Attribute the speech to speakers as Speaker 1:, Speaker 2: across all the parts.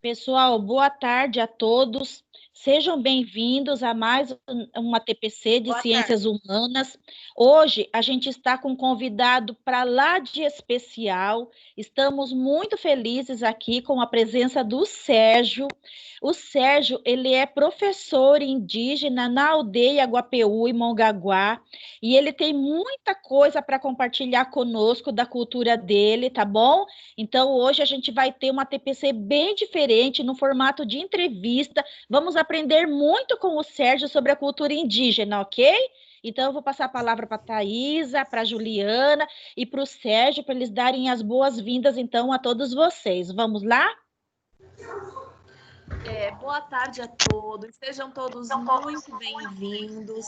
Speaker 1: Pessoal, boa tarde a todos. Sejam bem-vindos a mais uma TPC de Ciências Humanas. Hoje a gente está com um convidado para lá de especial. Estamos muito felizes aqui com a presença do Sérgio. O Sérgio, ele é professor indígena na aldeia Guapeú, em Mongaguá, e ele tem muita coisa para compartilhar conosco da cultura dele, tá bom? Então, hoje a gente vai ter uma TPC bem diferente, no formato de entrevista. Vamos aprender muito com o Sérgio sobre a cultura indígena, ok? Então, eu vou passar a palavra para a Thaisa, para a Juliana e para o Sérgio, para eles darem as boas-vindas, então, a todos vocês. Vamos lá?
Speaker 2: Boa tarde a todos, sejam todos muito bem-vindos.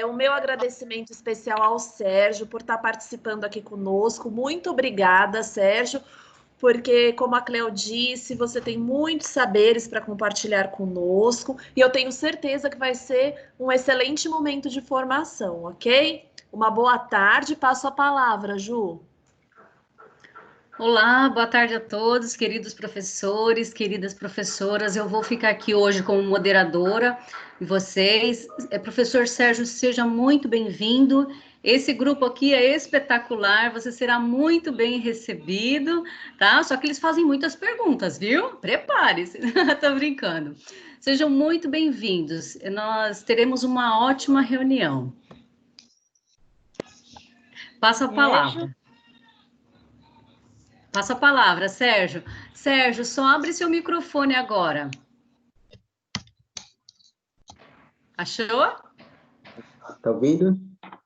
Speaker 2: O meu agradecimento especial ao Sérgio por estar participando aqui conosco. Muito obrigada, Sérgio, porque, como a Cleo disse, você tem muitos saberes para compartilhar conosco e eu tenho certeza que vai ser um excelente momento de formação, ok? Uma boa tarde, passo a palavra, Ju.
Speaker 3: Olá, boa tarde a todos, queridos professores, queridas professoras. Eu vou ficar aqui hoje como moderadora e vocês. Professor Sérgio, seja muito bem-vindo. Esse grupo aqui é espetacular, você será muito bem recebido, tá? Só que eles fazem muitas perguntas, viu? Prepare-se, tô brincando. Sejam muito bem-vindos. Nós teremos uma ótima reunião. Passo a palavra. Passa a palavra, Sérgio. Sérgio, só abre seu microfone agora. Achou?
Speaker 4: Tá ouvindo?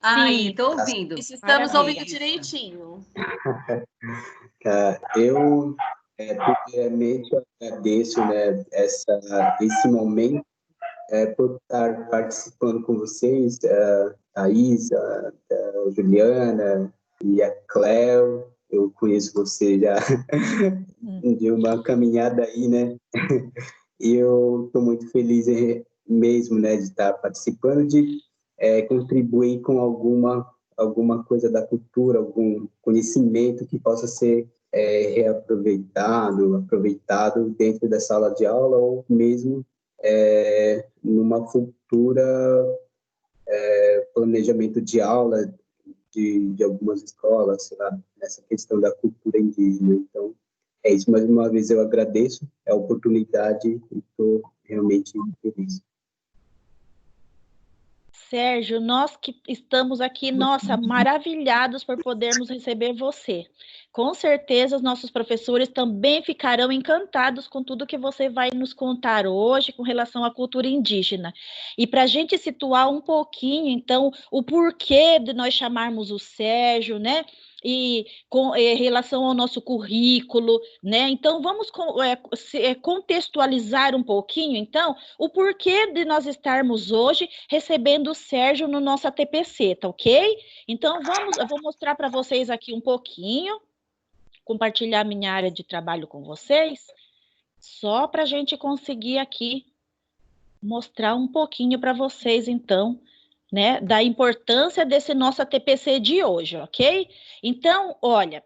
Speaker 3: Aí, tô ouvindo.
Speaker 2: Estamos ouvindo direitinho.
Speaker 4: Eu, primeiramente, agradeço, né, esse momento por estar participando com vocês, a Thaisa, a Juliana e a Cleo. Eu conheço você já de uma caminhada aí, né? E eu estou muito feliz mesmo, né, de estar participando, de contribuir com alguma coisa da cultura, algum conhecimento que possa ser aproveitado dentro da sala de aula ou mesmo numa futura planejamento de aula de algumas escolas, sei lá, nessa questão da cultura indígena. Então, é isso. Mais uma vez, eu agradeço a oportunidade e estou realmente feliz.
Speaker 1: Sérgio, nós que estamos aqui, nossa, maravilhados por podermos receber você. Com certeza, os nossos professores também ficarão encantados com tudo que você vai nos contar hoje com relação à cultura indígena. E para a gente situar um pouquinho, então, o porquê de nós chamarmos o Sérgio, né? E com relação ao nosso currículo, né? Então, vamos contextualizar um pouquinho, então, o porquê de nós estarmos hoje recebendo o Sérgio no nosso TPC, tá ok? Então, eu vou mostrar para vocês aqui um pouquinho, compartilhar minha área de trabalho com vocês, só para a gente conseguir aqui mostrar um pouquinho para vocês, então, né, da importância desse nosso TPC de hoje, ok? Então, olha,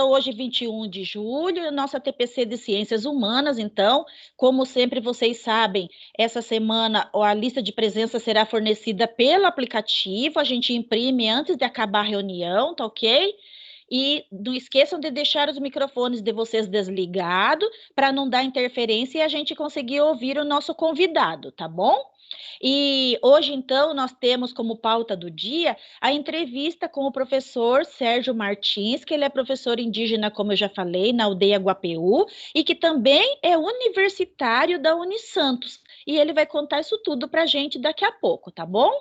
Speaker 1: hoje, 21 de julho, nossa TPC de Ciências Humanas, então, como sempre vocês sabem, essa semana a lista de presença será fornecida pelo aplicativo, a gente imprime antes de acabar a reunião, tá ok? E não esqueçam de deixar os microfones de vocês desligados para não dar interferência e a gente conseguir ouvir o nosso convidado, tá bom? E hoje, então, nós temos como pauta do dia a entrevista com o professor Sérgio Martins, que ele é professor indígena, como eu já falei, na aldeia Guapeú, e que também é universitário da Unisantos. E ele vai contar isso tudo para a gente daqui a pouco, tá bom?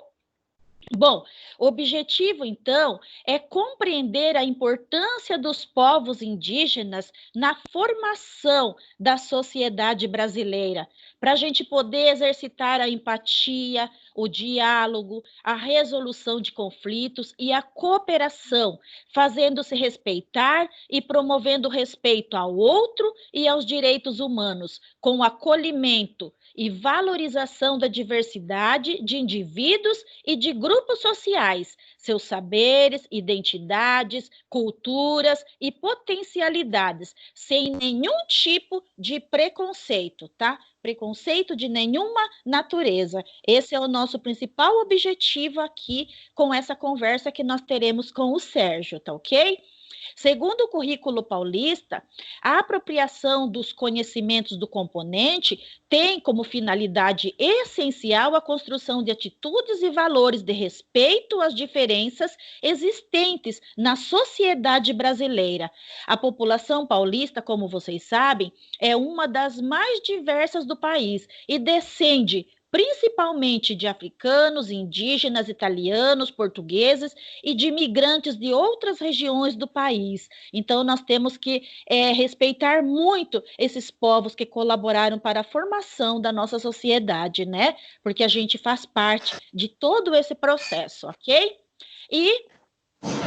Speaker 1: Bom, o objetivo, então, é compreender a importância dos povos indígenas na formação da sociedade brasileira, para a gente poder exercitar a empatia, o diálogo, a resolução de conflitos e a cooperação, fazendo-se respeitar e promovendo o respeito ao outro e aos direitos humanos, com o acolhimento e valorização da diversidade de indivíduos e de grupos grupos sociais, seus saberes, identidades, culturas e potencialidades, sem nenhum tipo de preconceito, tá? Preconceito de nenhuma natureza. Esse é o nosso principal objetivo aqui com essa conversa que nós teremos com o Sérgio, tá ok? Segundo o currículo paulista, a apropriação dos conhecimentos do componente tem como finalidade essencial a construção de atitudes e valores de respeito às diferenças existentes na sociedade brasileira. A população paulista, como vocês sabem, é uma das mais diversas do país e descende principalmente de africanos, indígenas, italianos, portugueses e de imigrantes de outras regiões do país. Então, nós temos que respeitar muito esses povos que colaboraram para a formação da nossa sociedade, né? Porque a gente faz parte de todo esse processo, ok? E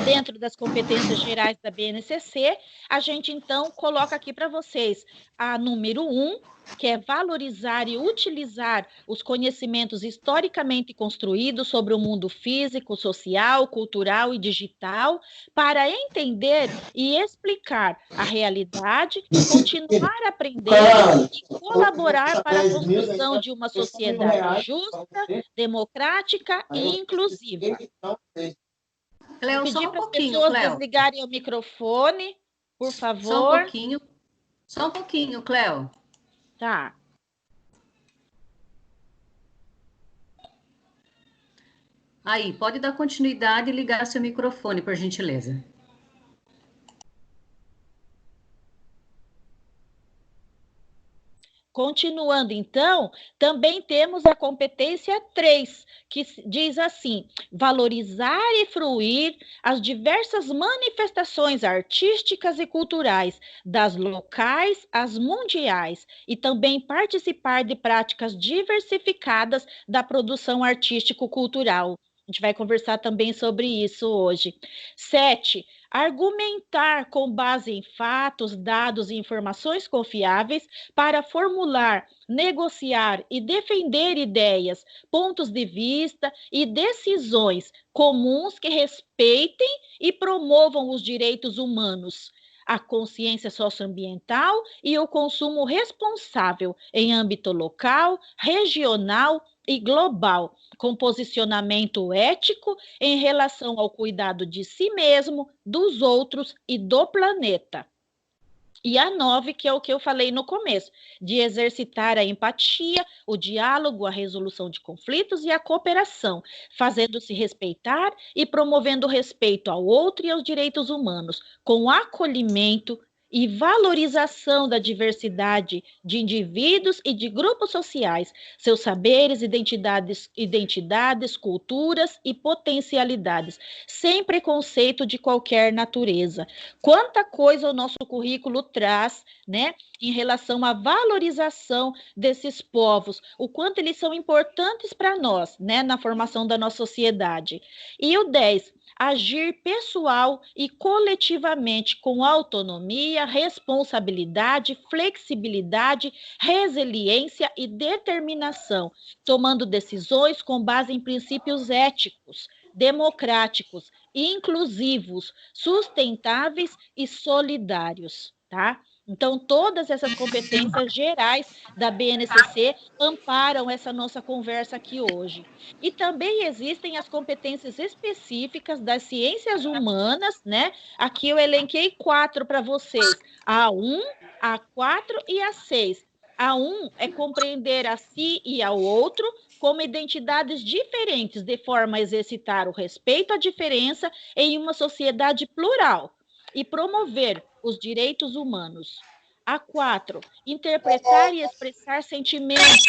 Speaker 1: dentro das competências gerais da BNCC, a gente, então, coloca aqui para vocês a número 1, que é valorizar e utilizar os conhecimentos historicamente construídos sobre o mundo físico, social, cultural e digital, para entender e explicar a realidade, continuar aprendendo e colaborar para a construção de uma sociedade justa, democrática e inclusiva.
Speaker 3: Cléo,
Speaker 1: Pedir
Speaker 3: só um
Speaker 1: para as
Speaker 3: pouquinho,
Speaker 1: pessoas
Speaker 3: Cléo.
Speaker 1: desligarem o microfone, por favor.
Speaker 3: Só um pouquinho, Cléo.
Speaker 1: Tá.
Speaker 3: Aí, pode dar continuidade e ligar seu microfone, por gentileza.
Speaker 1: Continuando, então, também temos a competência 3, que diz assim: valorizar e fruir as diversas manifestações artísticas e culturais, das locais às mundiais, e também participar de práticas diversificadas da produção artístico-cultural. A gente vai conversar também sobre isso hoje. 7. Argumentar com base em fatos, dados e informações confiáveis para formular, negociar e defender ideias, pontos de vista e decisões comuns que respeitem e promovam os direitos humanos, a consciência socioambiental e o consumo responsável em âmbito local, regional e global, com posicionamento ético em relação ao cuidado de si mesmo, dos outros e do planeta. E a 9, que é o que eu falei no começo, de exercitar a empatia, o diálogo, a resolução de conflitos e a cooperação, fazendo-se respeitar e promovendo o respeito ao outro e aos direitos humanos, com acolhimento e valorização da diversidade de indivíduos e de grupos sociais, seus saberes, identidades, culturas e potencialidades, sem preconceito de qualquer natureza. Quanta coisa o nosso currículo traz, né, em relação à valorização desses povos, o quanto eles são importantes para nós, né, na formação da nossa sociedade. E o 10, agir pessoal e coletivamente com autonomia, responsabilidade, flexibilidade, resiliência e determinação, tomando decisões com base em princípios éticos, democráticos, inclusivos, sustentáveis e solidários, tá? Então, todas essas competências gerais da BNCC amparam essa nossa conversa aqui hoje. E também existem as competências específicas das ciências humanas, né? Aqui eu elenquei 4 para vocês: a 1, a 4 e a 6. A 1 é compreender a si e ao outro como identidades diferentes, de forma a exercitar o respeito à diferença em uma sociedade plural e promover os direitos humanos. A 4, interpretar e expressar sentimentos,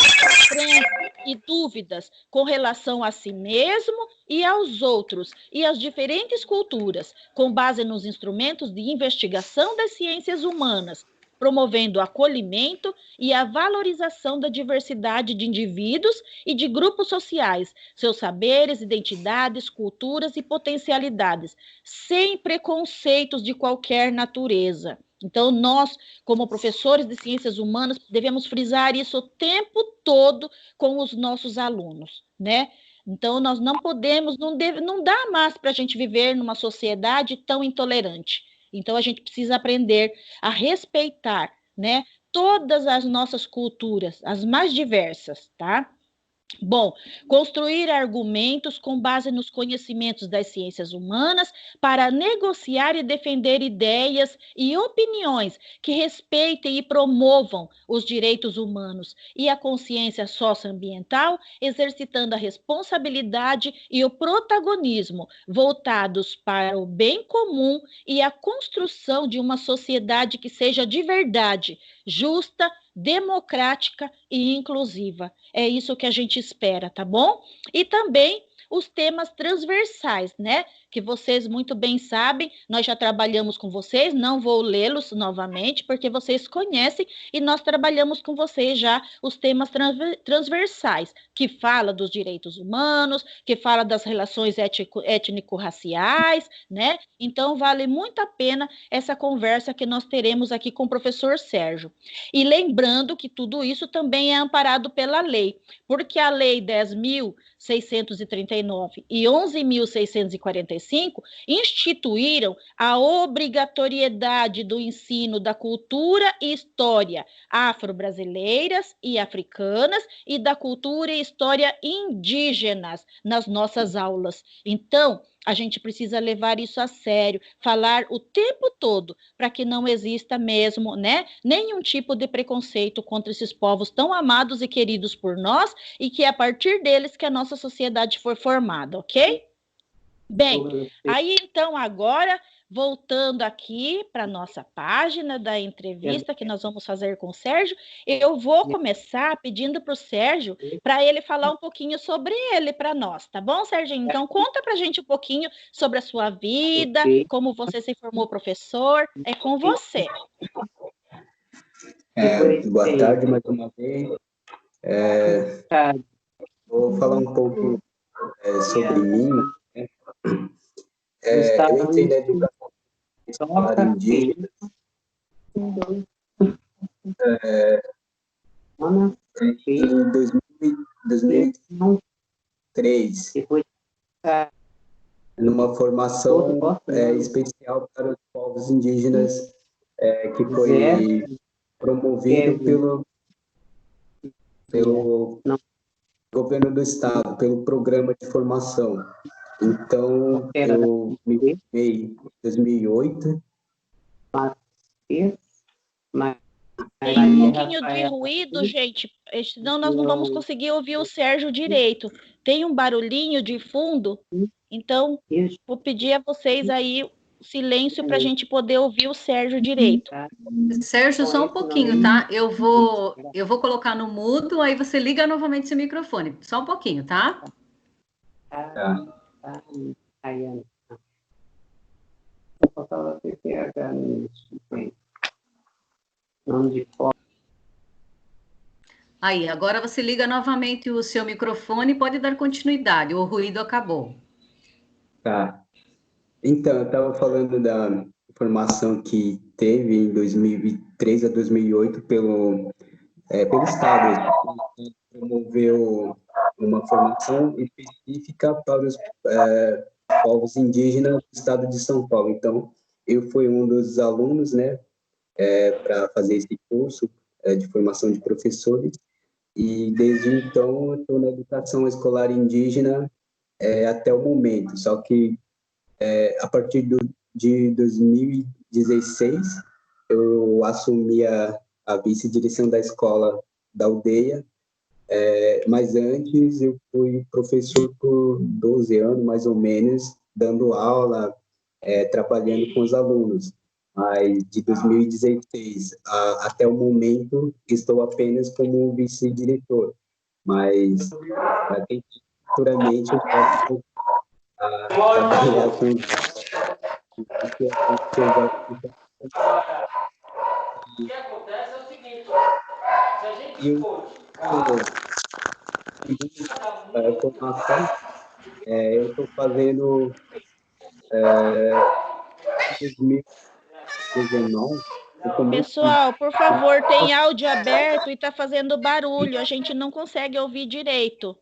Speaker 1: crenças e dúvidas com relação a si mesmo e aos outros e às diferentes culturas, com base nos instrumentos de investigação das ciências humanas, promovendo o acolhimento e a valorização da diversidade de indivíduos e de grupos sociais, seus saberes, identidades, culturas e potencialidades, sem preconceitos de qualquer natureza. Então, nós, como professores de ciências humanas, devemos frisar isso o tempo todo com os nossos alunos, né? Então, nós não podemos, não dá mais para a gente viver numa sociedade tão intolerante. Então, a gente precisa aprender a respeitar, né, todas as nossas culturas, as mais diversas, tá? Bom, construir argumentos com base nos conhecimentos das ciências humanas para negociar e defender ideias e opiniões que respeitem e promovam os direitos humanos e a consciência socioambiental, exercitando a responsabilidade e o protagonismo voltados para o bem comum e a construção de uma sociedade que seja de verdade, justa, democrática e inclusiva. É isso que a gente espera, tá bom? E também os temas transversais, né? Que vocês muito bem sabem, nós já trabalhamos com vocês, não vou lê-los novamente, porque vocês conhecem, e nós trabalhamos com vocês já os temas transversais, que fala dos direitos humanos, que fala das relações étnico-raciais, né? Então, vale muito a pena essa conversa que nós teremos aqui com o professor Sérgio. E lembrando que tudo isso também é amparado pela lei, porque a Lei 10.639 e 11.645 instituíram a obrigatoriedade do ensino da cultura e história afro-brasileiras e africanas e da cultura e história indígenas nas nossas aulas. Então, a gente precisa levar isso a sério, falar o tempo todo, para que não exista mesmo, né, nenhum tipo de preconceito contra esses povos tão amados e queridos por nós, e que é a partir deles que a nossa sociedade for formada, ok? Bem, aí então agora, voltando aqui para a nossa página da entrevista que nós vamos fazer com o Sérgio, eu vou começar pedindo para o Sérgio para ele falar um pouquinho sobre ele para nós, tá bom, Sérgio? Então conta para a gente um pouquinho sobre a sua vida, como você se formou professor, é com você.
Speaker 4: Boa tarde mais uma vez. Vou falar um pouco sobre mim. Eu entrei na educação escolar indígena em 2003, numa formação especial para os povos indígenas, que foi promovido pelo governo do estado, pelo programa de formação. Então, eu me formei em 2008.
Speaker 1: Tem um pouquinho de ruído, gente, senão nós não vamos conseguir ouvir o Sérgio direito. Tem um barulhinho de fundo, então vou pedir a vocês aí silêncio para a gente poder ouvir o Sérgio direito.
Speaker 3: Sérgio, só um pouquinho, tá? Eu vou colocar no mudo, aí você liga novamente seu microfone. Só um pouquinho, tá?
Speaker 4: Tá.
Speaker 3: Aí, agora você liga novamente o seu microfone e pode dar continuidade. O ruído acabou.
Speaker 4: Tá. Então, eu estava falando da formação que teve em 2003 a 2008 pelo Estado. Ele promoveu uma formação específica para os povos indígenas do estado de São Paulo. Então, eu fui um dos alunos, né, para fazer esse curso de formação de professores, e desde então eu estou na educação escolar indígena até o momento, só que a partir de 2016 eu assumi a vice-direção da escola da aldeia, mas antes eu fui professor por 12 anos, mais ou menos, dando aula, trabalhando com os alunos. Mas de 2016 até o momento estou apenas como vice-diretor. Mas futuramente eu posso trabalhar com
Speaker 5: O que acontece é o seguinte, se a gente
Speaker 4: formação, eu estou fazendo 2019.
Speaker 1: Pessoal, por favor, tem áudio aberto e está fazendo barulho, a gente não consegue ouvir direito.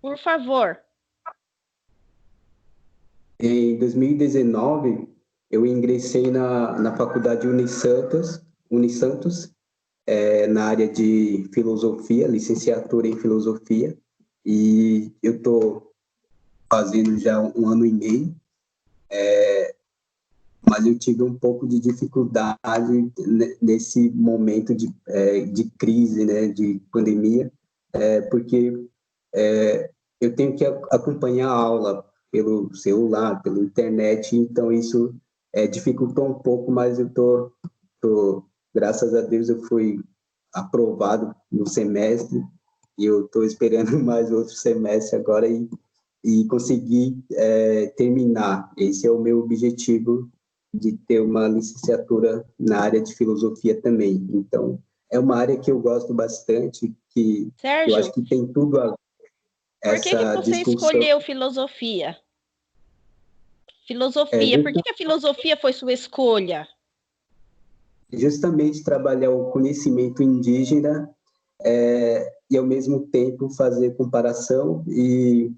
Speaker 1: Por favor.
Speaker 4: Em 2019, eu ingressei na faculdade Unisantos, na área de filosofia, licenciatura em filosofia, e eu estou fazendo já 1 ano e meio, mas eu tive um pouco de dificuldade nesse momento de crise, né, de pandemia, porque eu tenho que acompanhar a aula pelo celular, pela internet, então isso dificultou um pouco, mas eu graças a Deus eu fui aprovado no semestre e eu estou esperando mais outro semestre agora e conseguir terminar. Esse é o meu objetivo, de ter uma licenciatura na área de filosofia também. Então, é uma área que eu gosto bastante, que eu acho
Speaker 1: Sérgio,
Speaker 4: que tem tudo a
Speaker 1: por que
Speaker 4: essa
Speaker 1: você
Speaker 4: discussão.
Speaker 1: escolheu filosofia? Filosofia, por que a filosofia foi sua escolha?
Speaker 4: Justamente trabalhar o conhecimento indígena e, ao mesmo tempo, fazer comparação e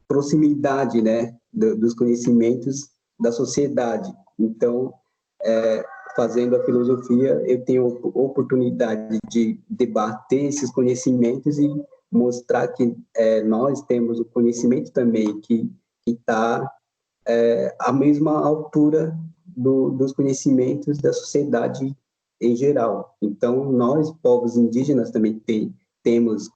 Speaker 4: proximidade, né, dos conhecimentos da sociedade. Então, fazendo a filosofia, eu tenho oportunidade de debater esses conhecimentos e mostrar que nós temos o conhecimento também que está à mesma altura dos conhecimentos da sociedade em geral. Então, nós, povos indígenas, também temos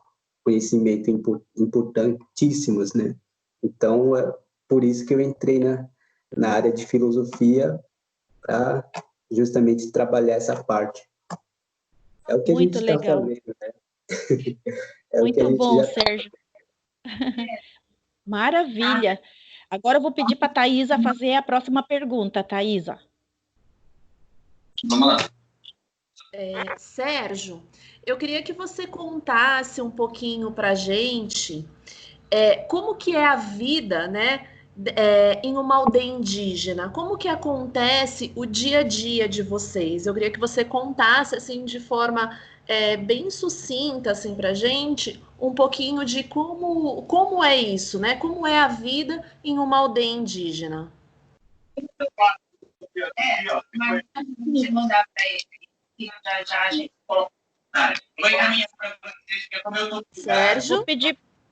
Speaker 4: conhecimento importantíssimos, né? Então, é por isso que eu entrei na área de filosofia, para justamente trabalhar essa parte. É o que a gente
Speaker 1: Muito
Speaker 4: está
Speaker 1: legal.
Speaker 4: fazendo, né? É o que a
Speaker 1: Muito
Speaker 4: gente
Speaker 1: bom,
Speaker 4: já...
Speaker 1: Sérgio. Maravilha. Agora eu vou pedir para a Thaisa fazer a próxima pergunta, Thaisa.
Speaker 5: Vamos lá.
Speaker 2: Sérgio, eu queria que você contasse um pouquinho para a gente como que é a vida, né, em uma aldeia indígena. Como que acontece o dia a dia de vocês? Eu queria que você contasse, assim, de forma bem sucinta, assim, para a gente, um pouquinho de como é isso, né? Como é a vida em uma aldeia indígena.
Speaker 5: Mas antes de mandar para ele, já a gente coloca.
Speaker 2: Sérgio?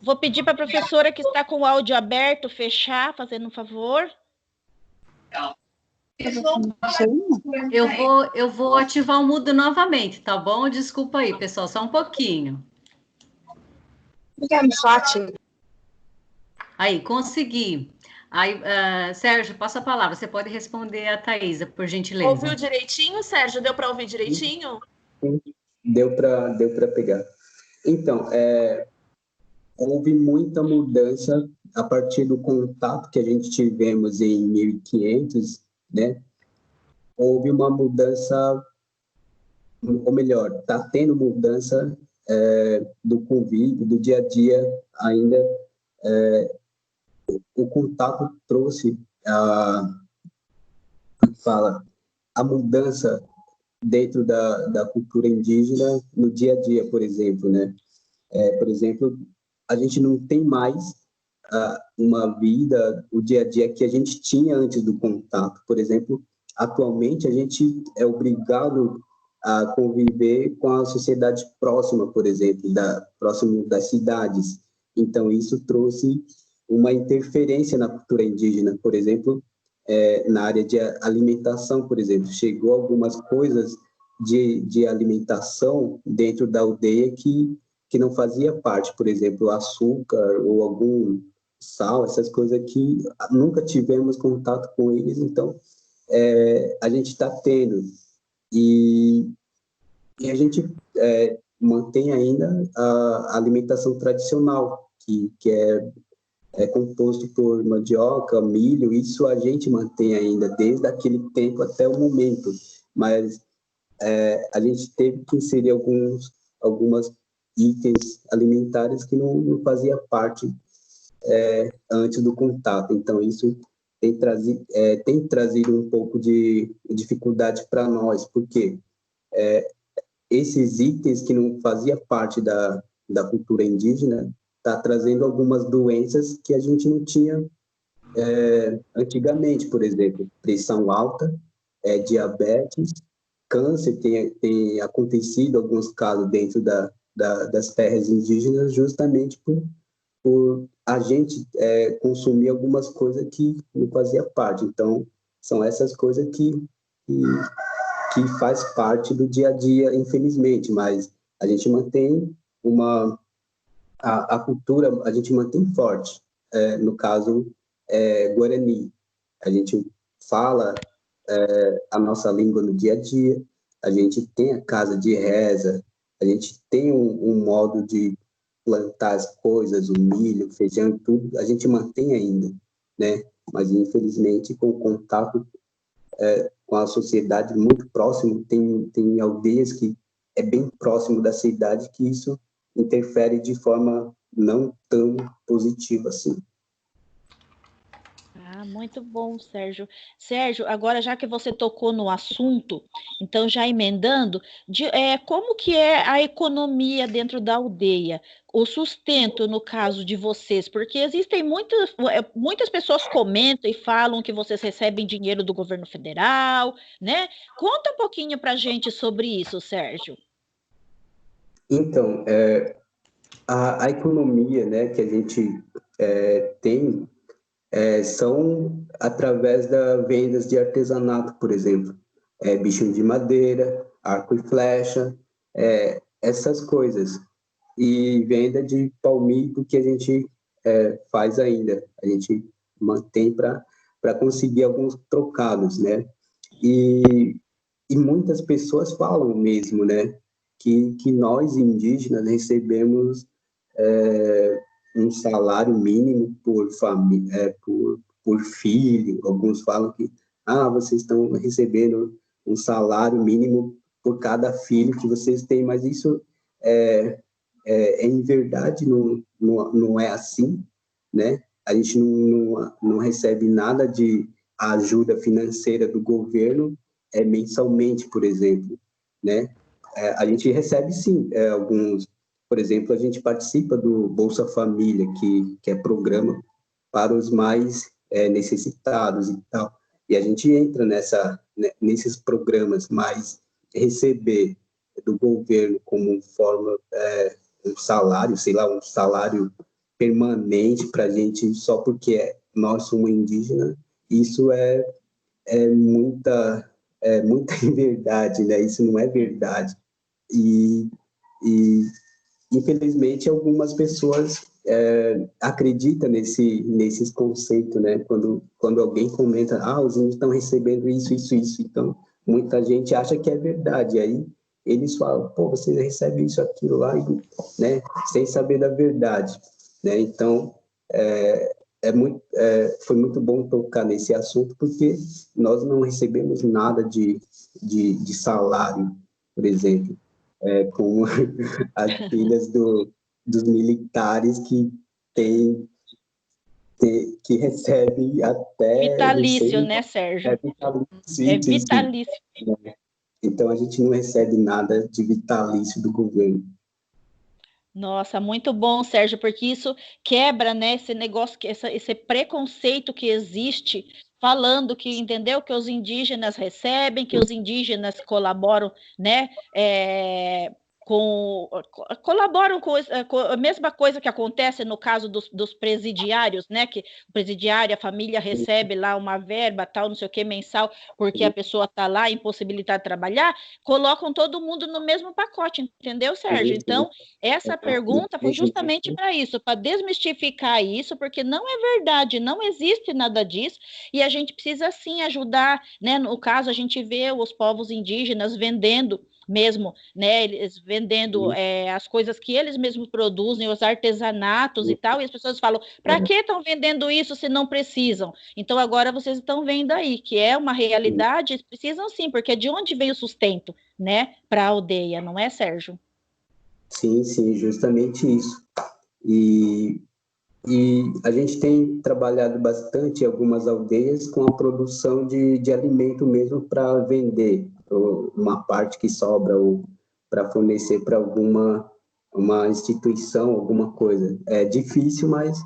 Speaker 1: Vou pedir para a professora que está com o áudio aberto fechar, fazendo um favor.
Speaker 3: Eu vou ativar o mudo novamente, tá bom? Desculpa aí, pessoal, só um pouquinho. Aí, consegui. Aí, Sérgio, passa a palavra. Você pode responder a Thaisa, por gentileza.
Speaker 2: Ouviu direitinho, Sérgio? Deu para ouvir direitinho?
Speaker 4: Deu para pegar. Então, houve muita mudança a partir do contato que a gente tivemos em 1500, né? Houve uma mudança, ou melhor, está tendo mudança do convívio, do dia a dia ainda. O contato trouxe a mudança dentro da cultura indígena no dia a dia, por exemplo, né? Por exemplo, a gente não tem mais uma vida, o dia a dia que a gente tinha antes do contato. Por exemplo, atualmente a gente é obrigado a conviver com a sociedade próxima, por exemplo, próximo das cidades. Então, isso trouxe uma interferência na cultura indígena, por exemplo, na área de alimentação, por exemplo. Chegou algumas coisas de alimentação dentro da aldeia que não fazia parte, por exemplo, açúcar ou algum sal, essas coisas que nunca tivemos contato com eles, então a gente está tendo. E a gente mantém ainda a alimentação tradicional, que é composto por mandioca, milho, isso a gente mantém ainda desde aquele tempo até o momento, mas a gente teve que inserir algumas itens alimentares que não fazia parte antes do contato. Então, isso tem trazido um pouco de dificuldade para nós, porque esses itens que não fazia parte da cultura indígena tá trazendo algumas doenças que a gente não tinha antigamente, por exemplo, pressão alta, diabetes, câncer, tem acontecido alguns casos dentro das terras indígenas, justamente por a gente consumir algumas coisas que não fazia parte. Então, são essas coisas que faz parte do dia a dia, infelizmente, mas a gente mantém a cultura, a gente mantém forte, no caso, Guarani. A gente fala a nossa língua no dia a dia, a gente tem a casa de reza, a gente tem um modo de plantar as coisas, o milho, o feijão e tudo, a gente mantém ainda, né? Mas, infelizmente, com o contato com a sociedade muito próximo, tem aldeias que é bem próximo da cidade, que isso interfere de forma não tão positiva assim.
Speaker 1: Muito bom, Sérgio. Sérgio, agora já que você tocou no assunto, então já emendando, como que é a economia dentro da aldeia? O sustento, no caso de vocês, porque existem muitas pessoas comentam e falam que vocês recebem dinheiro do governo federal, né? Conta um pouquinho para a gente sobre isso, Sérgio.
Speaker 4: Então, a economia, né, que a gente tem são através das vendas de artesanato, por exemplo, bichinho de madeira, arco e flecha, essas coisas. E venda de palmito que a gente faz ainda, a gente mantém para conseguir alguns trocados, né? E muitas pessoas falam mesmo, né, que nós indígenas recebemos um salário mínimo por família, por filho. Alguns falam que vocês estão recebendo um salário mínimo por cada filho que vocês têm, mas isso em verdade não é assim, né? A gente não recebe nada de ajuda financeira do governo mensalmente, por exemplo, né? A gente recebe sim alguns. Por exemplo, a gente participa do Bolsa Família, que é programa para os mais necessitados e tal. E a gente entra nesses programas, mas receber do governo como forma, um salário, sei lá, um salário permanente para a gente só porque nós somos indígenas, isso é muita inverdade, né? Isso não é verdade. E infelizmente, algumas pessoas acreditam nesses conceitos, né? Quando alguém comenta, os índios estão recebendo isso, então muita gente acha que é verdade, aí eles falam, pô, você recebe isso, aquilo lá, né? Sem saber da verdade, né? Então, foi muito bom tocar nesse assunto, porque nós não recebemos nada de salário, por exemplo, como as filhas dos militares que recebem até...
Speaker 1: Vitalício, né, Sérgio?
Speaker 4: Vitalício,
Speaker 1: vitalício.
Speaker 4: Sim. Então, a gente não recebe nada de vitalício do governo.
Speaker 1: Nossa, muito bom, Sérgio, porque isso quebra, né, esse negócio, esse preconceito que existe, falando que, entendeu, que os indígenas recebem, que os indígenas colaboram, né, colaboram com a mesma coisa que acontece no caso dos presidiários, né? Que o presidiário, a família recebe lá uma verba, tal, não sei o que, mensal, porque a pessoa está lá impossibilitada de trabalhar, colocam todo mundo no mesmo pacote, entendeu, Sérgio? Então, essa pergunta foi justamente para isso, para desmistificar isso, porque não é verdade, não existe nada disso, e a gente precisa sim ajudar, né? No caso, a gente vê os povos indígenas vendendo mesmo, né, eles vendendo as coisas que eles mesmos produzem, os artesanatos e tal, e as pessoas falam, para que estão vendendo isso se não precisam? Então agora vocês estão vendo aí que é uma realidade, eles precisam sim, porque de onde vem o sustento, né, para a aldeia, não é, Sérgio?
Speaker 4: Sim, justamente isso. E a gente tem trabalhado bastante em algumas aldeias com a produção de alimento mesmo para vender, uma parte que sobra ou para fornecer para uma instituição, alguma coisa. É difícil, mas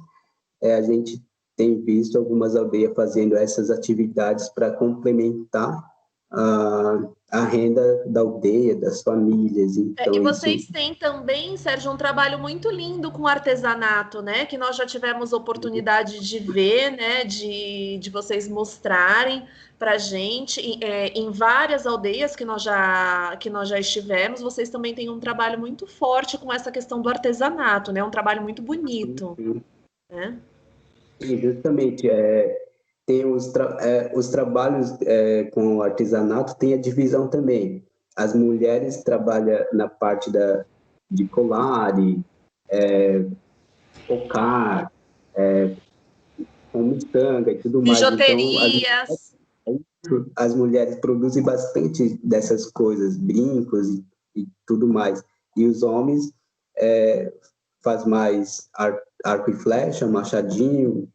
Speaker 4: a gente tem visto algumas aldeias fazendo essas atividades para complementar a renda da aldeia, das famílias. Então,
Speaker 2: E vocês têm também, Sérgio, um trabalho muito lindo com artesanato, né? Que nós já tivemos oportunidade de ver, né? De vocês mostrarem para a gente em várias aldeias que nós já estivemos. Vocês também têm um trabalho muito forte com essa questão do artesanato, né? Um trabalho muito bonito, né?
Speaker 4: Sim, justamente. Tem os trabalhos com artesanato, tem a divisão também. As mulheres trabalham na parte de colare, cocar, com miçanga e tudo mais.
Speaker 2: Bijuterias.
Speaker 4: Então, as mulheres produzem bastante dessas coisas, brincos e tudo mais. E os homens faz mais arco e flecha, machadinho,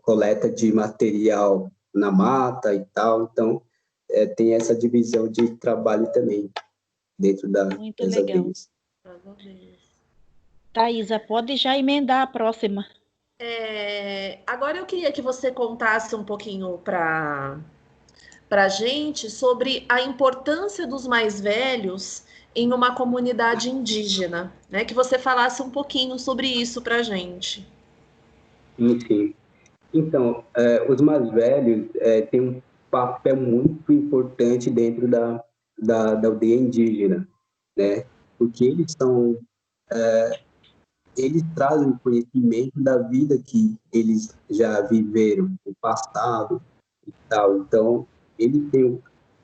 Speaker 4: coleta de material na mata e tal. Então, tem essa divisão de trabalho também dentro das aldeias.
Speaker 1: Thaisa, pode já emendar a próxima.
Speaker 2: Agora eu queria que você contasse um pouquinho para a gente sobre a importância dos mais velhos em uma comunidade indígena, né? Que você falasse um pouquinho sobre isso para a gente.
Speaker 4: Sim. Então, os mais velhos têm um papel muito importante dentro da aldeia indígena, né? Porque eles trazem conhecimento da vida que eles já viveram, no passado e tal. Então, eles têm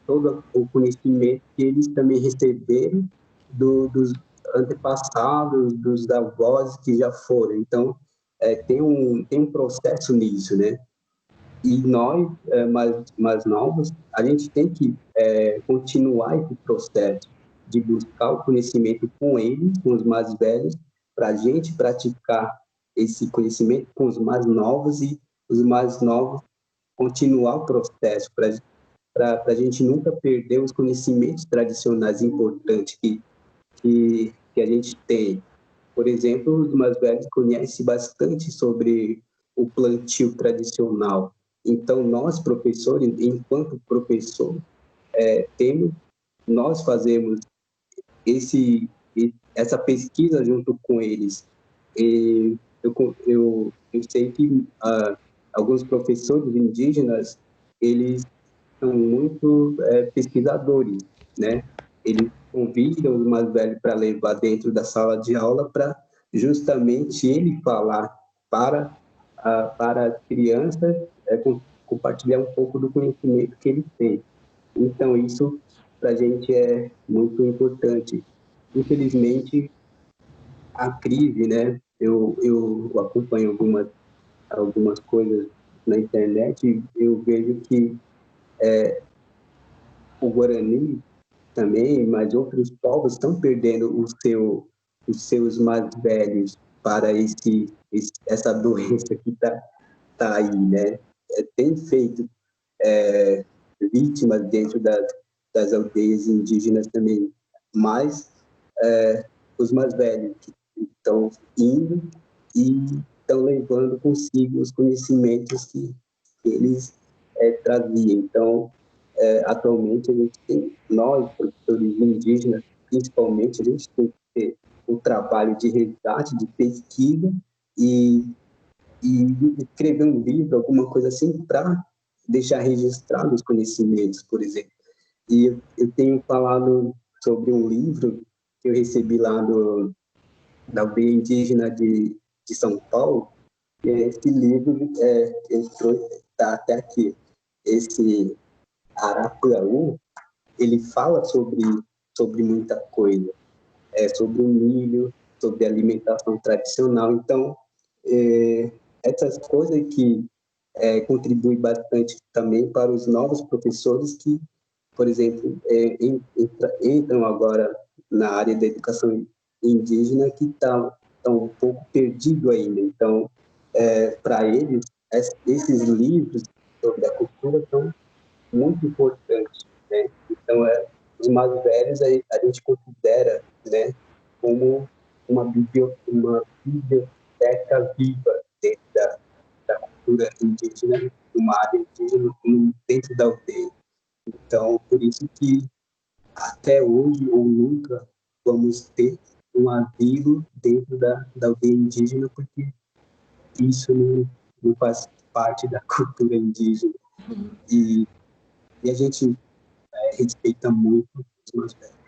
Speaker 4: todo o conhecimento que eles também receberam dos antepassados, dos avós que já foram. Então, tem um processo nisso, né? E nós, mais novos, a gente tem que continuar esse processo de buscar o conhecimento com eles, com os mais velhos, para a gente praticar esse conhecimento com os mais novos e os mais novos continuar o processo para a gente nunca perder os conhecimentos tradicionais importantes que a gente tem. Por exemplo, os mais velhos conhecem bastante sobre o plantio tradicional. Então, nós, professores, enquanto professor, nós fazemos essa pesquisa junto com eles. E eu sei que alguns professores indígenas, eles são muito pesquisadores, né? Eles convidam os mais velhos para levar dentro da sala de aula para justamente ele falar para as crianças compartilhar um pouco do conhecimento que ele tem. Então, isso para a gente é muito importante. Infelizmente, a crise, né? Eu acompanho algumas coisas na internet e eu vejo que o Guarani também, mas outros povos estão perdendo os seus mais velhos para essa doença que tá aí, né? Tem feito vítimas dentro das aldeias indígenas também, mas os mais velhos que estão indo e estão levando consigo os conhecimentos que eles traziam. Então, atualmente, nós, professores indígenas, principalmente, a gente tem que ter um trabalho de resgate, de pesquisa e escrever um livro, alguma coisa assim, para deixar registrado os conhecimentos, por exemplo. E eu tenho falado sobre um livro que eu recebi lá da aldeia indígena de São Paulo, e esse livro está até aqui. Esse Arapuaú, ele fala sobre muita coisa, sobre o milho, sobre a alimentação tradicional. Então, essas coisas que contribuem bastante também para os novos professores que, por exemplo, entram agora na área da educação indígena, que estão um pouco perdido ainda. Então, para eles, esses livros sobre a cultura são muito importante, né? Então, os mais velhos a gente considera, né, como uma biblioteca viva dentro da cultura indígena, uma área indígena dentro da aldeia. Então, por isso que até hoje ou nunca vamos ter um asilo dentro da aldeia indígena, porque isso não faz parte da cultura indígena. E a gente respeita muito os mais velhos.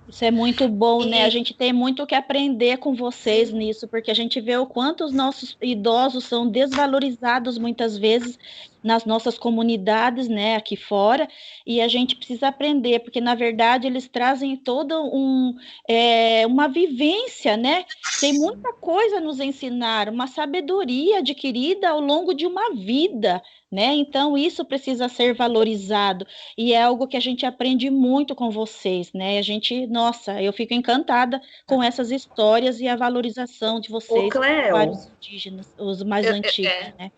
Speaker 1: Isso é muito bom, né? A gente tem muito o que aprender com vocês nisso, porque a gente vê o quanto os nossos idosos são desvalorizados muitas vezes nas nossas comunidades, né, aqui fora, e a gente precisa aprender, porque na verdade eles trazem toda uma vivência, né? Tem muita coisa a nos ensinar, uma sabedoria adquirida ao longo de uma vida, né? Então isso precisa ser valorizado. E é algo que a gente aprende muito com vocês, né? A gente, nossa, eu fico encantada com essas histórias e a valorização de vocês, vários indígenas, os mais antigos, né?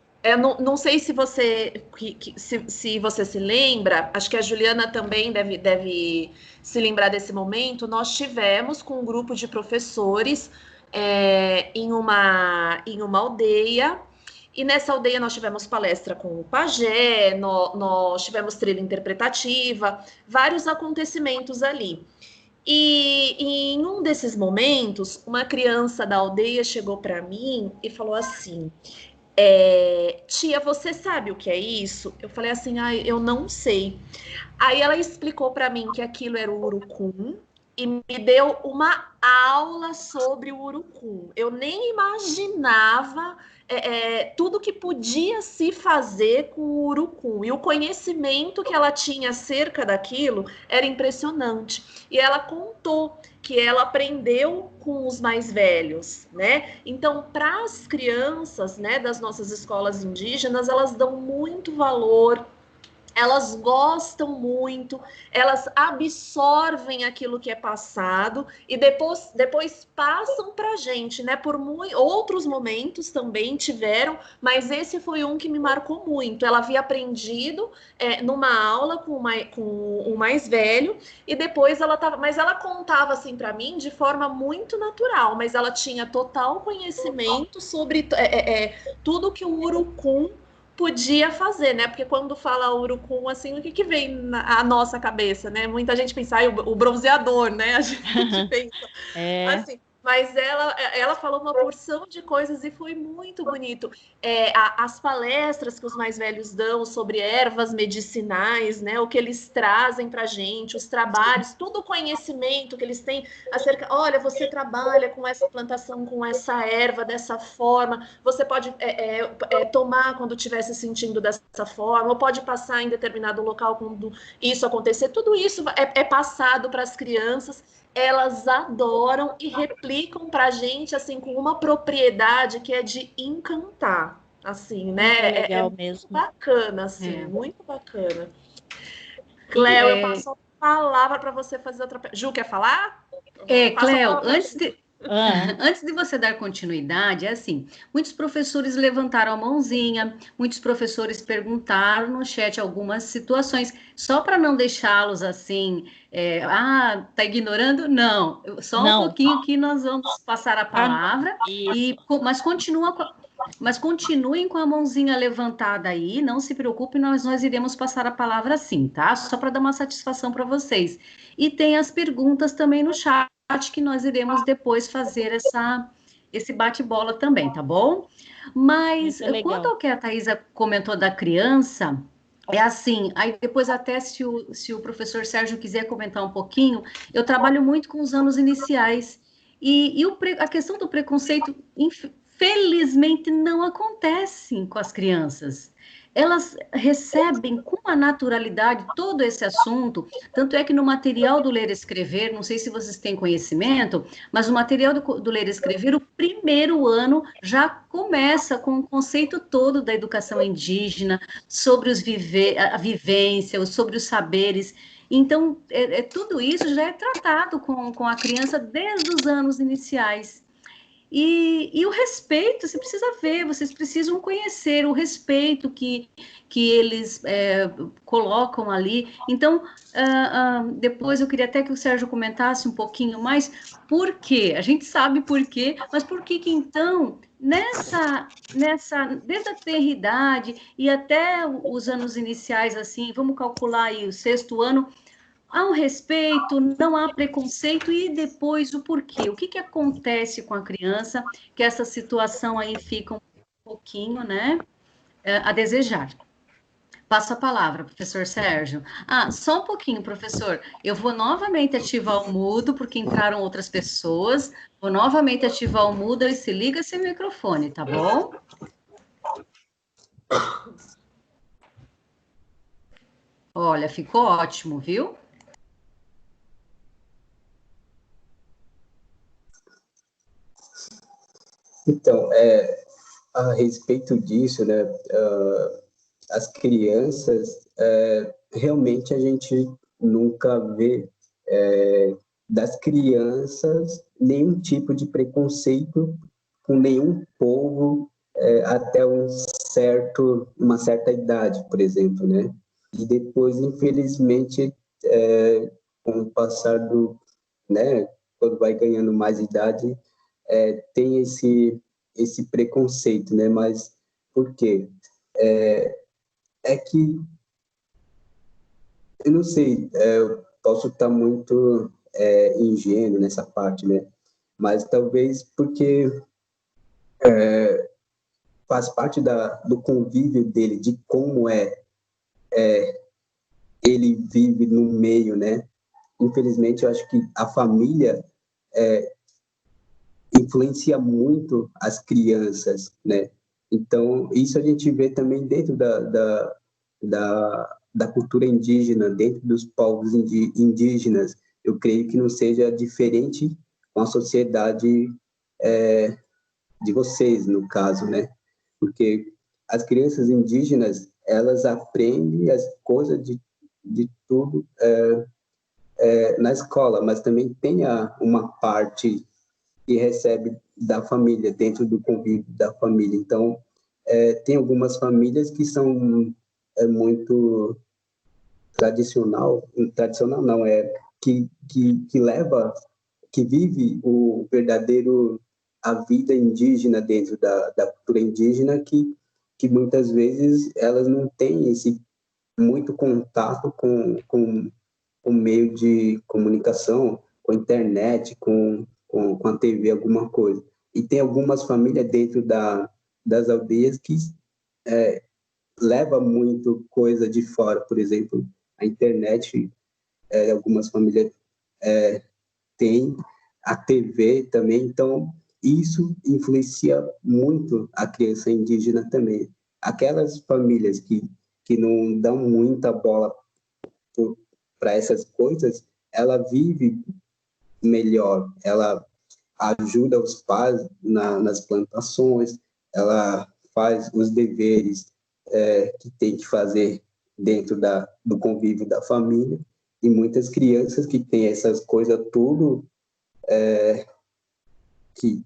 Speaker 2: Não sei se você se você se lembra, acho que a Juliana também deve se lembrar desse momento. Nós tivemos com um grupo de professores em uma aldeia. E nessa aldeia nós tivemos palestra com o pajé, nós tivemos trilha interpretativa, vários acontecimentos ali. E em um desses momentos, uma criança da aldeia chegou para mim e falou assim: tia, você sabe o que é isso? Eu falei assim: eu não sei. Aí ela explicou para mim que aquilo era o urucum e me deu uma aula sobre o urucum. Eu nem imaginava tudo que podia se fazer com o urucum. E o conhecimento que ela tinha acerca daquilo era impressionante. E ela contou que ela aprendeu com os mais velhos, né? Então, para as crianças, né, das nossas escolas indígenas, elas dão muito valor, elas gostam muito, elas absorvem aquilo que é passado e depois passam para a gente, né? Por outros momentos também tiveram, mas esse foi um que me marcou muito. Ela havia aprendido numa aula com o mais velho e depois mas ela contava assim para mim de forma muito natural, mas ela tinha total conhecimento sobre tudo que o urucum podia fazer, né? Porque quando fala urucum, assim, o que vem na nossa cabeça, né? Muita gente pensa, o bronzeador, né? A gente pensa assim. Mas ela falou uma porção de coisas e foi muito bonito. As palestras que os mais velhos dão sobre ervas medicinais, né? O que eles trazem para a gente, os trabalhos, todo o conhecimento que eles têm acerca. Olha, você trabalha com essa plantação, com essa erva dessa forma. Você pode tomar quando estiver se sentindo dessa forma, ou pode passar em determinado local quando isso acontecer. Tudo isso é passado para as crianças. Elas adoram e replicam para a gente assim com uma propriedade que é de encantar, assim, né?
Speaker 1: É legal mesmo.
Speaker 2: Muito bacana, assim, muito bacana. Cléo, eu passo a palavra para você fazer outra. Ju, quer falar?
Speaker 3: Cléo, antes de você dar continuidade, é assim, muitos professores levantaram a mãozinha, muitos professores perguntaram no chat algumas situações, só para não deixá-los assim, tá ignorando? Não, só um pouquinho que nós vamos passar a palavra, mas continuem com a mãozinha levantada aí, não se preocupem, nós iremos passar a palavra sim, tá? Só para dar uma satisfação para vocês. E tem as perguntas também no chat, que nós iremos depois fazer esse bate-bola também, tá bom? Mas quanto ao que a Thaisa comentou da criança, é assim, aí depois até se o professor Sérgio quiser comentar um pouquinho, eu trabalho muito com os anos iniciais, e a questão do preconceito, infelizmente, não acontece com as crianças. Elas recebem com uma naturalidade todo esse assunto, tanto é que no material do Ler e Escrever, não sei se vocês têm conhecimento, mas o material do Ler e Escrever, o primeiro ano já começa com o conceito todo da educação indígena, sobre a vivência, sobre os saberes. Então, tudo isso já é tratado com a criança desde os anos iniciais. E o respeito, você precisa ver, vocês precisam conhecer o respeito que eles colocam ali. Então, depois eu queria até que o Sérgio comentasse um pouquinho mais por quê. A gente sabe por quê, mas por que então, desde a tenridade e até os anos iniciais, assim, vamos calcular aí o 6º ano, há um respeito, não há preconceito, e depois o porquê? O que acontece com a criança, que essa situação aí fica um pouquinho, né, a desejar. Passo a palavra, professor Sérgio. Só um pouquinho, professor. Eu vou novamente ativar o mudo, porque entraram outras pessoas. Vou novamente ativar o mudo e se liga seu microfone, tá bom? Olha, ficou ótimo, viu?
Speaker 4: Então, a respeito disso, né, as crianças, realmente a gente nunca vê das crianças nenhum tipo de preconceito com nenhum povo até uma certa idade, por exemplo, né? E depois, infelizmente, com o passar né, quando vai ganhando mais idade, tem esse preconceito, né? Mas por quê? É que, eu não sei, eu posso estar muito ingênuo nessa parte, né? Mas talvez porque faz parte do convívio dele, de como ele vive no meio, né? Infelizmente, eu acho que a família influencia muito as crianças, né? Então, isso a gente vê também dentro da cultura indígena, dentro dos povos indígenas. Eu creio que não seja diferente com a sociedade de vocês, no caso, né? Porque as crianças indígenas, elas aprendem as coisas de tudo na escola, mas também tem uma parte que recebe da família, dentro do convívio da família. Então, tem algumas famílias que são muito tradicional não, que vive o verdadeiro, a vida indígena dentro da cultura indígena, que muitas vezes elas não têm esse muito contato com o meio de comunicação, com a internet, com a TV, alguma coisa. E tem algumas famílias dentro das aldeias que leva muito coisa de fora, por exemplo, a internet, algumas famílias têm, a TV também, então isso influencia muito a criança indígena também. Aquelas famílias que não dão muita bola para essas coisas, ela vive melhor, ela ajuda os pais nas plantações, ela faz os deveres que tem que fazer dentro do convívio da família, e muitas crianças que têm essas coisas tudo, que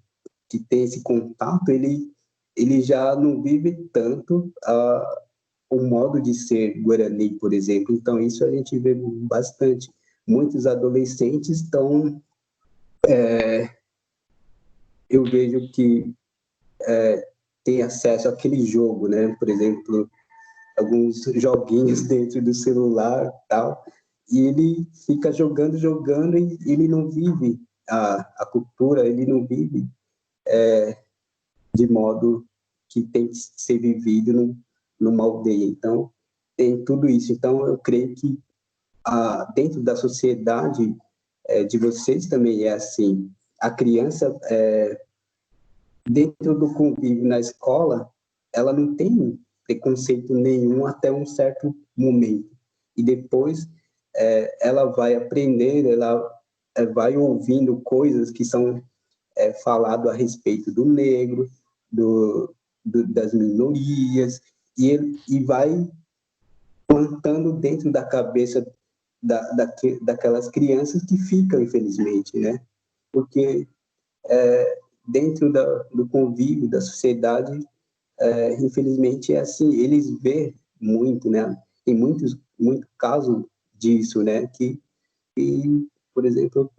Speaker 4: tem esse contato, ele já não vive tanto o modo de ser Guarani, por exemplo. Então, isso a gente vê bastante. Muitos adolescentes estão... eu vejo que tem acesso àquele jogo, né? Por exemplo, alguns joguinhos dentro do celular tal, e ele fica jogando, e ele não vive a cultura, ele não vive de modo que tem que ser vivido numa aldeia. Então, tem tudo isso. Então, eu creio que dentro da sociedade de vocês também é assim. A criança, dentro do convívio na escola, ela não tem preconceito nenhum até um certo momento. E depois ela vai aprender, ela vai ouvindo coisas que são falado a respeito do negro, das minorias, e vai plantando dentro da cabeça daquelas crianças que ficam, infelizmente, né? Porque dentro do convívio da sociedade, infelizmente é assim, eles vê muito, né? Tem muito caso disso, né? Que por exemplo,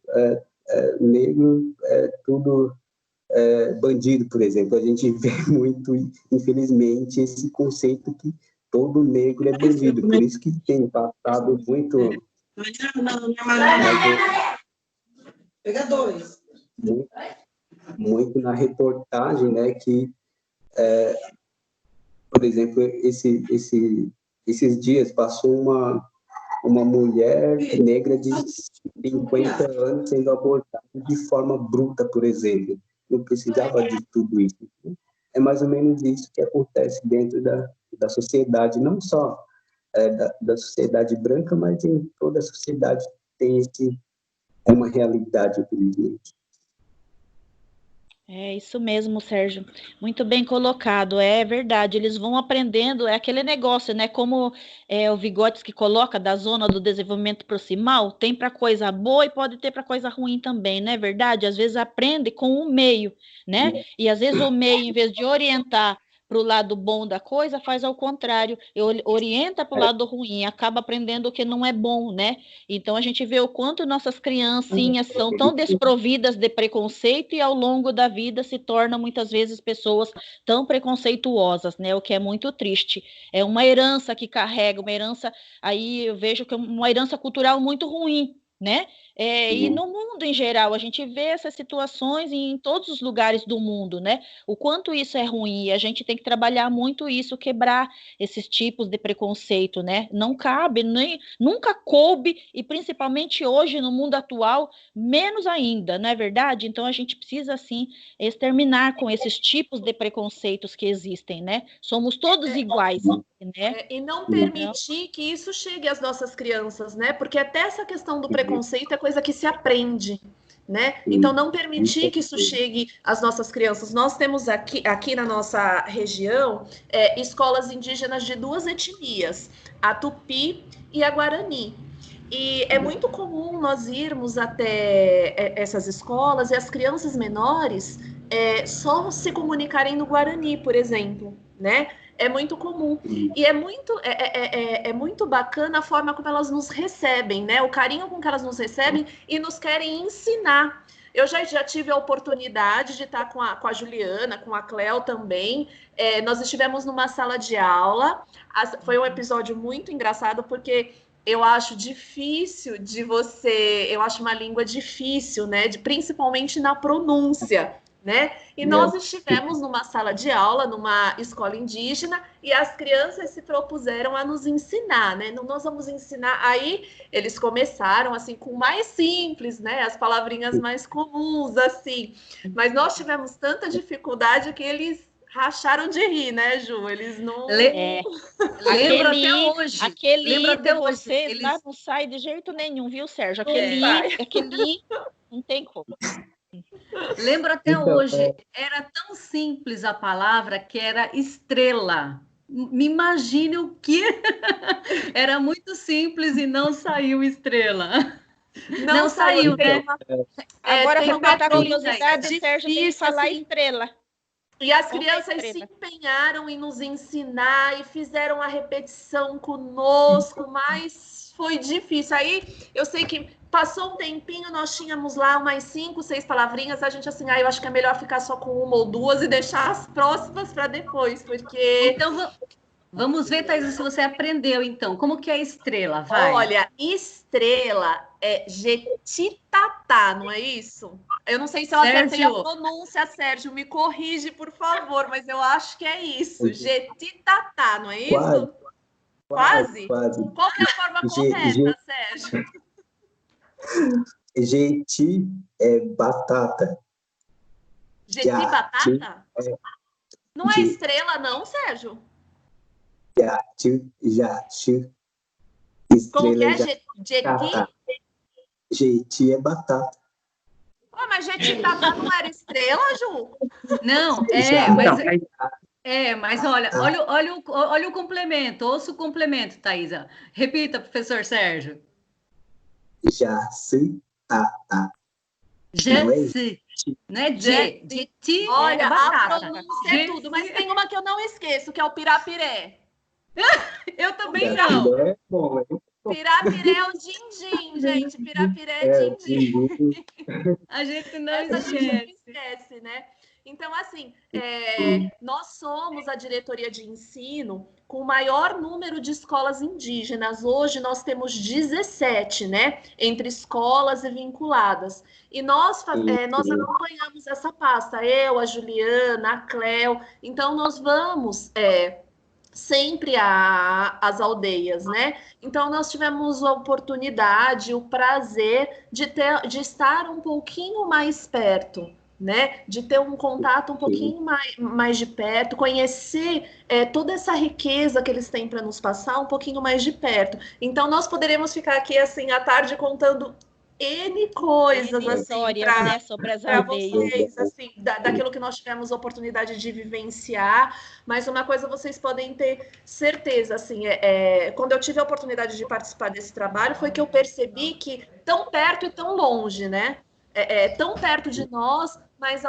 Speaker 4: negro é tudo bandido, por exemplo. A gente vê muito, infelizmente, esse conceito que todo negro é bandido. Por isso que tem passado muito...
Speaker 6: Pega dois.
Speaker 4: Muito na reportagem, né? Que, por exemplo, esses dias passou uma mulher negra de 50 anos sendo abortada de forma bruta, por exemplo. Não precisava de tudo isso. É mais ou menos isso que acontece dentro da sociedade, não só da sociedade branca, mas em toda a sociedade tem uma realidade, infelizmente.
Speaker 1: É isso mesmo, Sérgio. Muito bem colocado. É verdade. Eles vão aprendendo. É aquele negócio, né? Como o Vygotsky coloca da zona do desenvolvimento proximal, tem para coisa boa e pode ter para coisa ruim também, não é verdade? Às vezes aprende com o meio, né? E às vezes o meio, em vez de orientar para o lado bom da coisa, faz ao contrário, orienta para o lado ruim, acaba aprendendo o que não é bom, né? Então a gente vê o quanto nossas criancinhas são tão desprovidas de preconceito e ao longo da vida se tornam muitas vezes pessoas tão preconceituosas, né? O que é muito triste. É uma herança que carrega, uma herança, aí eu vejo que é uma herança cultural muito ruim, né? E no mundo em geral, a gente vê essas situações em todos os lugares do mundo, né? O quanto isso é ruim, e a gente tem que trabalhar muito isso, quebrar esses tipos de preconceito, né? Não cabe, nunca coube, e principalmente hoje, no mundo atual, menos ainda, não é verdade? Então, a gente precisa, assim, exterminar com esses tipos de preconceitos que existem, né? Somos todos iguais, né?
Speaker 2: E não permitir que isso chegue às nossas crianças, né? Porque até essa questão do preconceito é coisa que se aprende, né? Então, não permitir que isso chegue às nossas crianças. Nós temos aqui na nossa região escolas indígenas de duas etnias, a Tupi e a Guarani. E é muito comum nós irmos até essas escolas e as crianças menores só se comunicarem no Guarani, por exemplo, né? É muito comum. E é muito bacana a forma como elas nos recebem, né? O carinho com que elas nos recebem e nos querem ensinar. Eu já tive a oportunidade de estar com a Juliana, com a Cléo também. Nós estivemos numa sala de aula. Foi um episódio muito engraçado, porque eu acho difícil eu acho uma língua difícil, né? Principalmente na pronúncia, né? E nós estivemos numa sala de aula, numa escola indígena, e as crianças se propuseram a nos ensinar, né? Nós vamos ensinar. Aí eles começaram assim com o mais simples, né? As palavrinhas mais comuns, assim. Mas nós tivemos tanta dificuldade que eles racharam de rir, né, Ju? Eles não...
Speaker 3: Lembro até hoje.
Speaker 1: Aquele I de vocês lá não sai de jeito nenhum, viu, Sérgio? Aquele I não tem como.
Speaker 3: Lembro até hoje, era tão simples a palavra que era estrela. Me imagine o que era muito simples e não saiu estrela. Não saiu, né?
Speaker 1: Agora, para matar a curiosidade, Sérgio tem que falar assim, estrela.
Speaker 2: E as crianças se empenharam em nos ensinar e fizeram a repetição conosco, mas foi difícil. Aí eu sei que passou um tempinho, nós tínhamos lá umas 5, 6 palavrinhas, a gente assim, eu acho que é melhor ficar só com uma ou duas e deixar as próximas para depois, porque...
Speaker 3: Então, vamos ver, Thaisa, se você aprendeu, então. Como que é estrela? Vai.
Speaker 2: Olha, estrela é jetitatá, não é isso? Eu não sei se eu acertei a pronúncia, Sérgio, me corrige, por favor, mas eu acho que é isso. Jetitatá, não é isso? Quase? Qual que é a forma correta, Sérgio?
Speaker 4: Jeti é batata.
Speaker 2: Jeti batata? Não é estrela, não, Sérgio? Como que é? Jeti?
Speaker 4: Jeti é batata.
Speaker 2: Mas jetitatá não era estrela, Ju?
Speaker 3: Não, mas olha o complemento, ouça o complemento, Thaisa. Repita, professor Sérgio.
Speaker 4: Jacitata.
Speaker 3: Jetsi. Não é Jeti.
Speaker 2: Olha,
Speaker 3: é
Speaker 2: a
Speaker 3: batata.
Speaker 2: pronúncia é tudo, mas tem uma que eu não esqueço, que é o pirapiré.
Speaker 3: Eu também não.
Speaker 4: Pirapiré é bom, hein?
Speaker 2: Pirapiré é o din-din, gente. Pirapiré é din-din.
Speaker 3: A gente não
Speaker 2: Essa a gente não
Speaker 3: esquece.
Speaker 2: esquece, né? Então, assim, nós somos a diretoria de ensino com o maior número de escolas indígenas. Hoje nós temos 17, né? Entre escolas e vinculadas. E nós acompanhamos essa pasta, eu, a Juliana, a Cléo. Então, nós vamos sempre às aldeias, né? Então, nós tivemos a oportunidade, o prazer de estar um pouquinho mais perto, né? De ter um contato um pouquinho mais de perto, conhecer toda essa riqueza que eles têm para nos passar um pouquinho mais de perto. Então, nós poderemos ficar aqui, assim, à tarde contando N coisas,
Speaker 1: N
Speaker 2: assim,
Speaker 1: histórias, né, sobre as
Speaker 2: para
Speaker 1: aldeias.
Speaker 2: vocês, assim, daquilo que nós tivemos oportunidade de vivenciar, mas uma coisa vocês podem ter certeza, assim, quando eu tive a oportunidade de participar desse trabalho, foi que eu percebi que tão perto e tão longe, né? Tão perto de nós, mas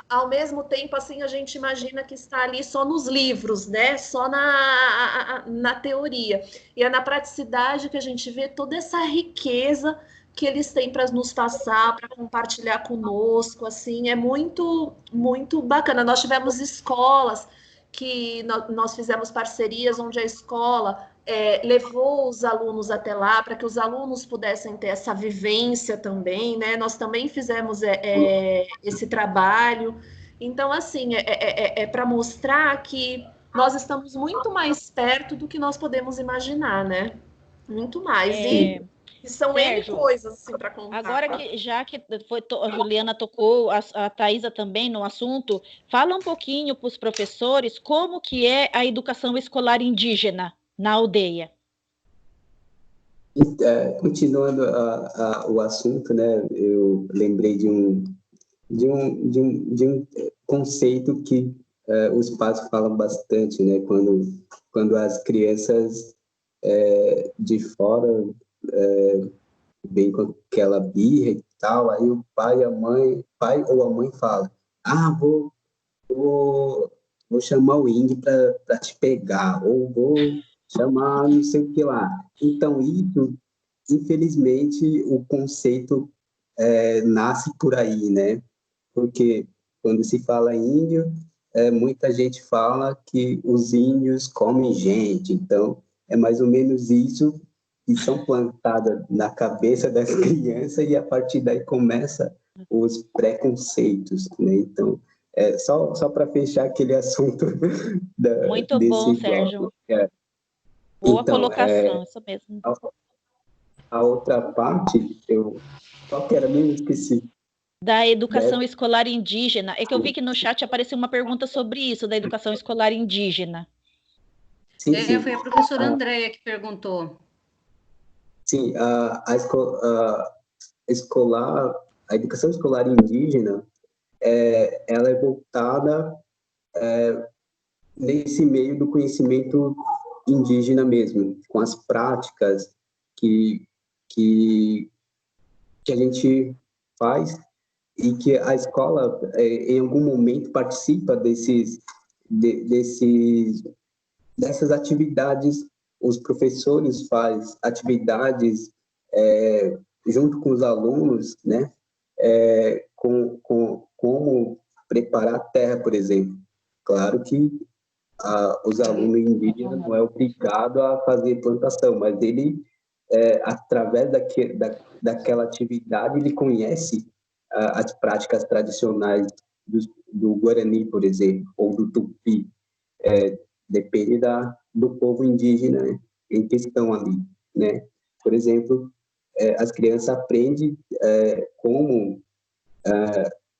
Speaker 2: ao mesmo tempo, assim, a gente imagina que está ali só nos livros, né? Só na teoria. E é na praticidade que a gente vê toda essa riqueza que eles têm para nos passar, para compartilhar conosco, assim, é muito, muito bacana. Nós tivemos escolas que nós fizemos parcerias onde a escola levou os alunos até lá para que os alunos pudessem ter essa vivência também, né? Nós também fizemos esse trabalho. Então, assim, para mostrar que nós estamos muito mais perto do que nós podemos imaginar, né? Muito mais. E são
Speaker 1: Sérgio,
Speaker 2: N coisas assim, para contar.
Speaker 1: Agora que já que a Juliana tocou, a Thaisa também no assunto, fala um pouquinho para os professores como que é a educação escolar indígena na aldeia.
Speaker 4: Continuando o assunto, né, eu lembrei de um conceito que os pais falam bastante, né, quando as crianças de fora vem com aquela birra e tal, aí o pai ou a mãe fala, vou chamar o índio para te pegar, ou vou chamar não sei o que lá. Então, isso, infelizmente, o conceito nasce por aí, né? Porque quando se fala índio, muita gente fala que os índios comem gente, então é mais ou menos isso que são plantadas na cabeça das crianças e a partir daí começa os preconceitos, né? Então, só para fechar aquele assunto
Speaker 1: Muito bom, Sérgio. Boa
Speaker 4: então,
Speaker 1: colocação, isso mesmo.
Speaker 4: A outra parte, qual que era mesmo? Esqueci.
Speaker 1: Da educação escolar indígena. É que eu vi que no chat apareceu uma pergunta sobre isso, da educação escolar indígena.
Speaker 4: Sim.
Speaker 3: Foi a professora Andréia que perguntou.
Speaker 4: Sim, a educação escolar indígena, ela é voltada nesse meio do conhecimento indígena mesmo, com as práticas que a gente faz e que a escola, em algum momento, participa dessas atividades. Os professores fazem atividades junto com os alunos, né? Como preparar a terra, por exemplo. Claro que os alunos indígenas não é obrigado a fazer plantação, mas ele, através daquela atividade, ele conhece as práticas tradicionais do Guarani, por exemplo, ou do Tupi. Depende do povo indígena, né, em questão ali, né? Por exemplo, as crianças aprendem como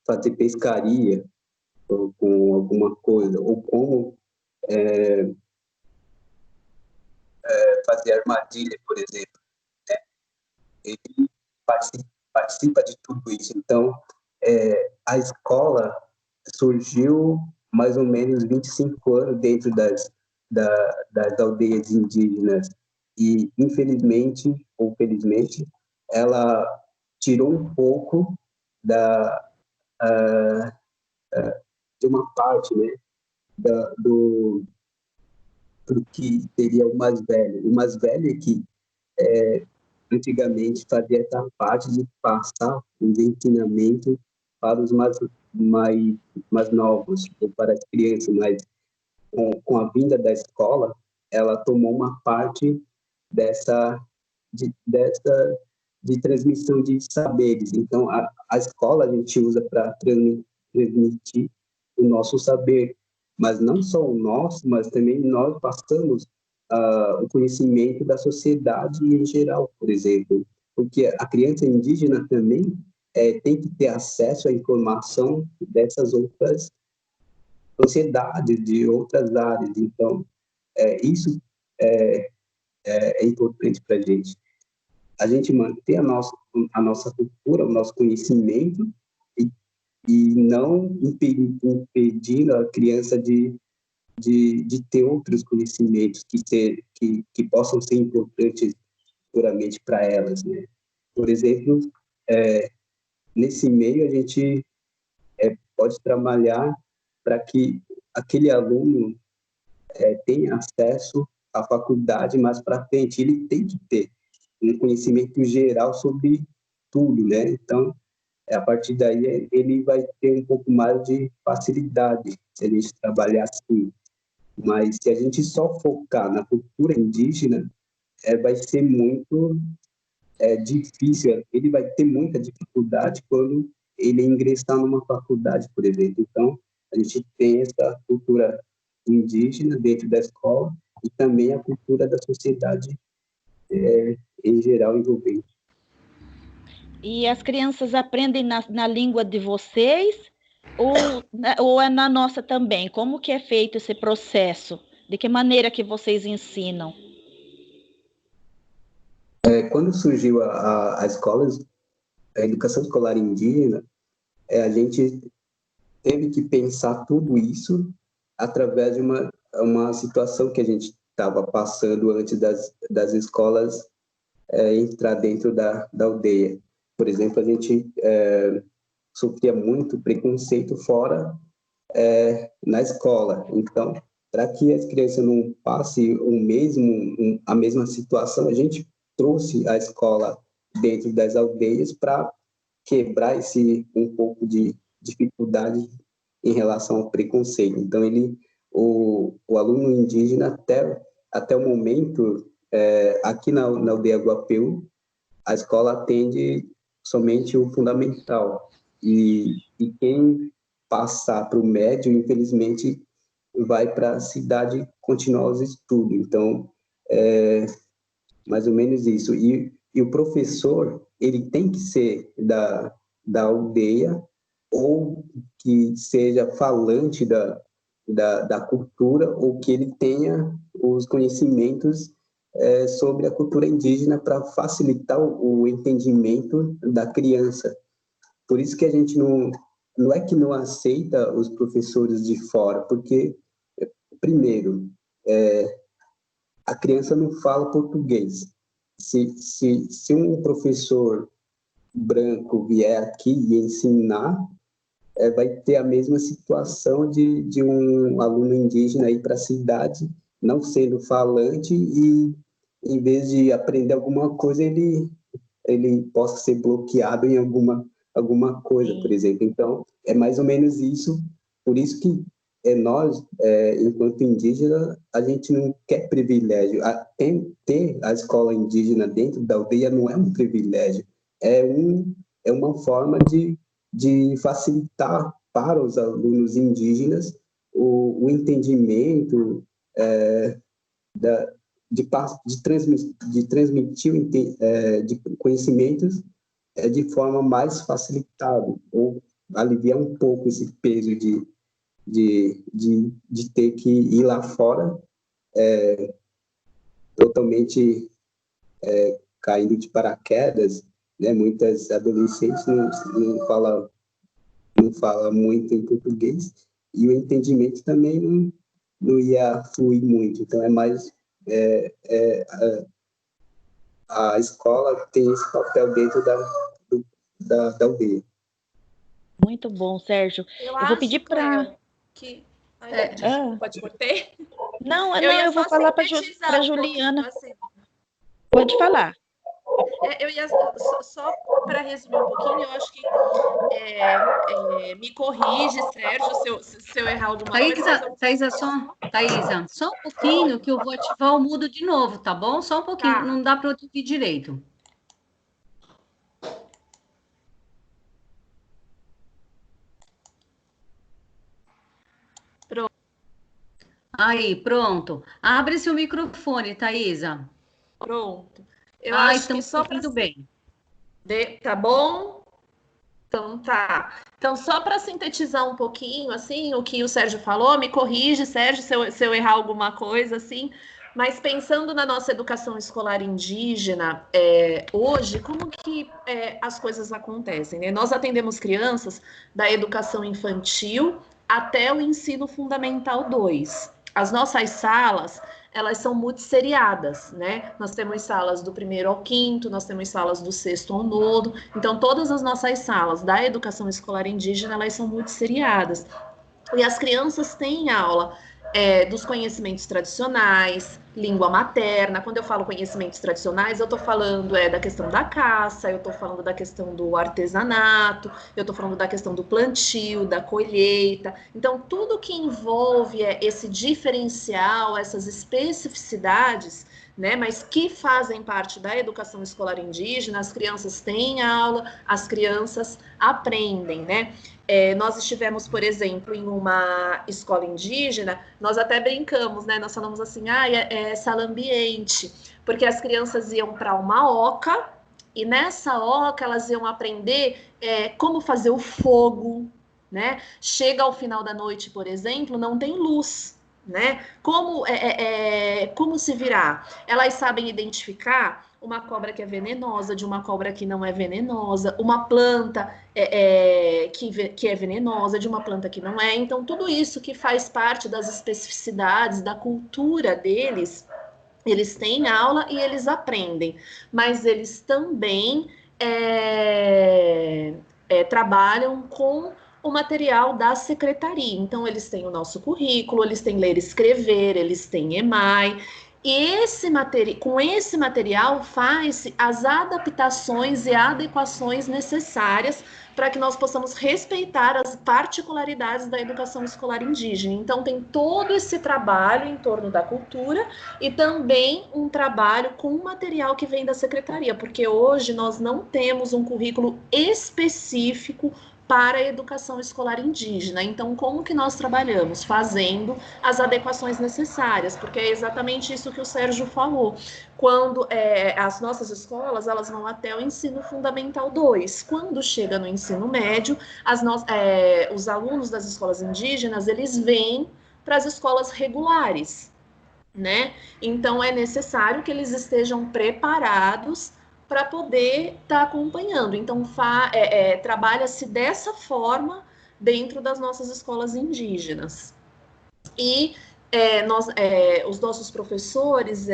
Speaker 4: fazer pescaria com alguma coisa, ou como fazer armadilha, por exemplo, né? Ele participa de tudo isso. Então, a escola surgiu mais ou menos 25 anos dentro das aldeias indígenas e, infelizmente ou felizmente, ela tirou um pouco da de uma parte, né, do que seria o mais velho. O mais velho é que antigamente fazia essa parte de passar os ensinamentos para os mais novos, ou para as crianças, mas com a vinda da escola, ela tomou uma parte dessa de transmissão de saberes. Então, a escola a gente usa para transmitir o nosso saber, mas não só o nosso, mas também nós passamos o conhecimento da sociedade em geral, por exemplo, porque a criança indígena também tem que ter acesso à informação dessas outras sociedades, de outras áreas. Então, isso é importante para a gente manter a nossa cultura, o nosso conhecimento e não impedindo a criança de ter outros conhecimentos que possam ser importantes futuramente para elas, né? Por exemplo, nesse meio a gente pode trabalhar para que aquele aluno tenha acesso à faculdade mais para frente. Ele tem que ter um conhecimento geral sobre tudo, né? Então, a partir daí, ele vai ter um pouco mais de facilidade se a gente trabalhar assim. Mas se a gente só focar na cultura indígena, vai ser muito difícil. Ele vai ter muita dificuldade quando ele ingressar numa faculdade, por exemplo. Então, a gente tem essa cultura indígena dentro da escola e também a cultura da sociedade em geral envolvente.
Speaker 1: E as crianças aprendem na língua de vocês ou é na nossa também? Como que é feito esse processo? De que maneira que vocês ensinam?
Speaker 4: Quando surgiu a escola, a educação escolar indígena, a gente teve que pensar tudo isso através de uma situação que a gente estava passando antes das escolas entrar dentro da aldeia. Por exemplo, a gente sofria muito preconceito fora na escola. Então, para que as crianças não passem a mesma situação, a gente trouxe a escola dentro das aldeias para quebrar um pouco de dificuldade em relação ao preconceito. Então, o aluno indígena, até o momento, aqui na aldeia Guapeu, a escola atende somente o fundamental. E quem passar para o médio, infelizmente, vai para a cidade continuar os estudos. Então, mais ou menos isso. E o professor, ele tem que ser da aldeia ou que seja falante da cultura ou que ele tenha os conhecimentos sobre a cultura indígena para facilitar o entendimento da criança. Por isso que a gente não é que não aceita os professores de fora, porque, primeiro, a criança não fala português. Se um professor branco vier aqui e ensinar, vai ter a mesma situação de um aluno indígena ir para a cidade, não sendo falante, e em vez de aprender alguma coisa, ele possa ser bloqueado em alguma coisa, por exemplo. Então, é mais ou menos isso. Por isso que nós, enquanto indígena, a gente não quer privilégio. Ter a escola indígena dentro da aldeia não é um privilégio, é uma forma de facilitar para os alunos indígenas o entendimento de transmitir de conhecimentos de forma mais facilitada, ou aliviar um pouco esse peso de ter que ir lá fora totalmente caindo de paraquedas, né? Muitas adolescentes não falam muito em português e o entendimento também não ia fluir muito. Então, é mais a escola tem esse papel dentro da aldeia.
Speaker 1: Muito bom, Sérgio. Eu vou pedir para...
Speaker 2: Cleo, que... Ai, desculpa, te cortei.
Speaker 1: Não,
Speaker 2: Eu
Speaker 1: vou falar para Juliana.
Speaker 2: Assim.
Speaker 1: Pode falar.
Speaker 2: Eu ia só para resumir um pouquinho, eu acho que me corrige, Sérgio, se eu errar alguma coisa.
Speaker 3: Thaisa, só um pouquinho que eu vou ativar o mudo de novo, tá bom? Só um pouquinho,
Speaker 2: Tá.
Speaker 3: não dá para eu ouvir direito.
Speaker 2: Pronto.
Speaker 3: Aí, pronto. Abre seu microfone, Thaisa.
Speaker 2: Pronto. Eu acho que só
Speaker 3: ouvindo bem.
Speaker 2: Tá bom? Então tá. Então, só para sintetizar um pouquinho, assim, o que o Sérgio falou, me corrige, Sérgio, se eu errar alguma coisa, assim, mas pensando na nossa educação escolar indígena, hoje, como que as coisas acontecem, né? Nós atendemos crianças da educação infantil até o ensino fundamental 2. As nossas salas, elas são multisseriadas, né? Nós temos salas do 1º ao 5º, nós temos salas do 6º ao 9º. Então, todas as nossas salas da educação escolar indígena, elas são multisseriadas. E as crianças têm aula dos conhecimentos tradicionais, língua materna. Quando eu falo conhecimentos tradicionais, eu estou falando da questão da caça, eu estou falando da questão do artesanato, eu estou falando da questão do plantio, da colheita. Então, tudo que envolve esse diferencial, essas especificidades, né, mas que fazem parte da educação escolar indígena, as crianças têm aula, as crianças aprendem, né? Nós estivemos, por exemplo, em uma escola indígena, nós até brincamos, né? Nós falamos assim, sala ambiente, porque as crianças iam para uma oca, e nessa oca elas iam aprender como fazer o fogo, né? Chega ao final da noite, por exemplo, não tem luz, né? Como se virar? Elas sabem identificar uma cobra que é venenosa de uma cobra que não é venenosa, uma planta que é venenosa de uma planta que não é. Então, tudo isso que faz parte das especificidades da cultura deles, eles têm aula e eles aprendem, mas eles também trabalham com o material da secretaria. Então, eles têm o nosso currículo, eles têm ler e escrever, eles têm EMAI. E com esse material faz-se as adaptações e adequações necessárias para que nós possamos respeitar as particularidades da educação escolar indígena. Então, tem todo esse trabalho em torno da cultura e também um trabalho com material que vem da secretaria, porque hoje nós não temos um currículo específico para a educação escolar indígena. Então, como que nós trabalhamos? Fazendo as adequações necessárias, porque é exatamente isso que o Sérgio falou. Quando as nossas escolas, elas vão até o ensino fundamental 2. Quando chega no ensino médio, os alunos das escolas indígenas, eles vêm para as escolas regulares, né? Então, é necessário que eles estejam preparados para poder estar acompanhando. Então, trabalha-se dessa forma dentro das nossas escolas indígenas. E os nossos professores,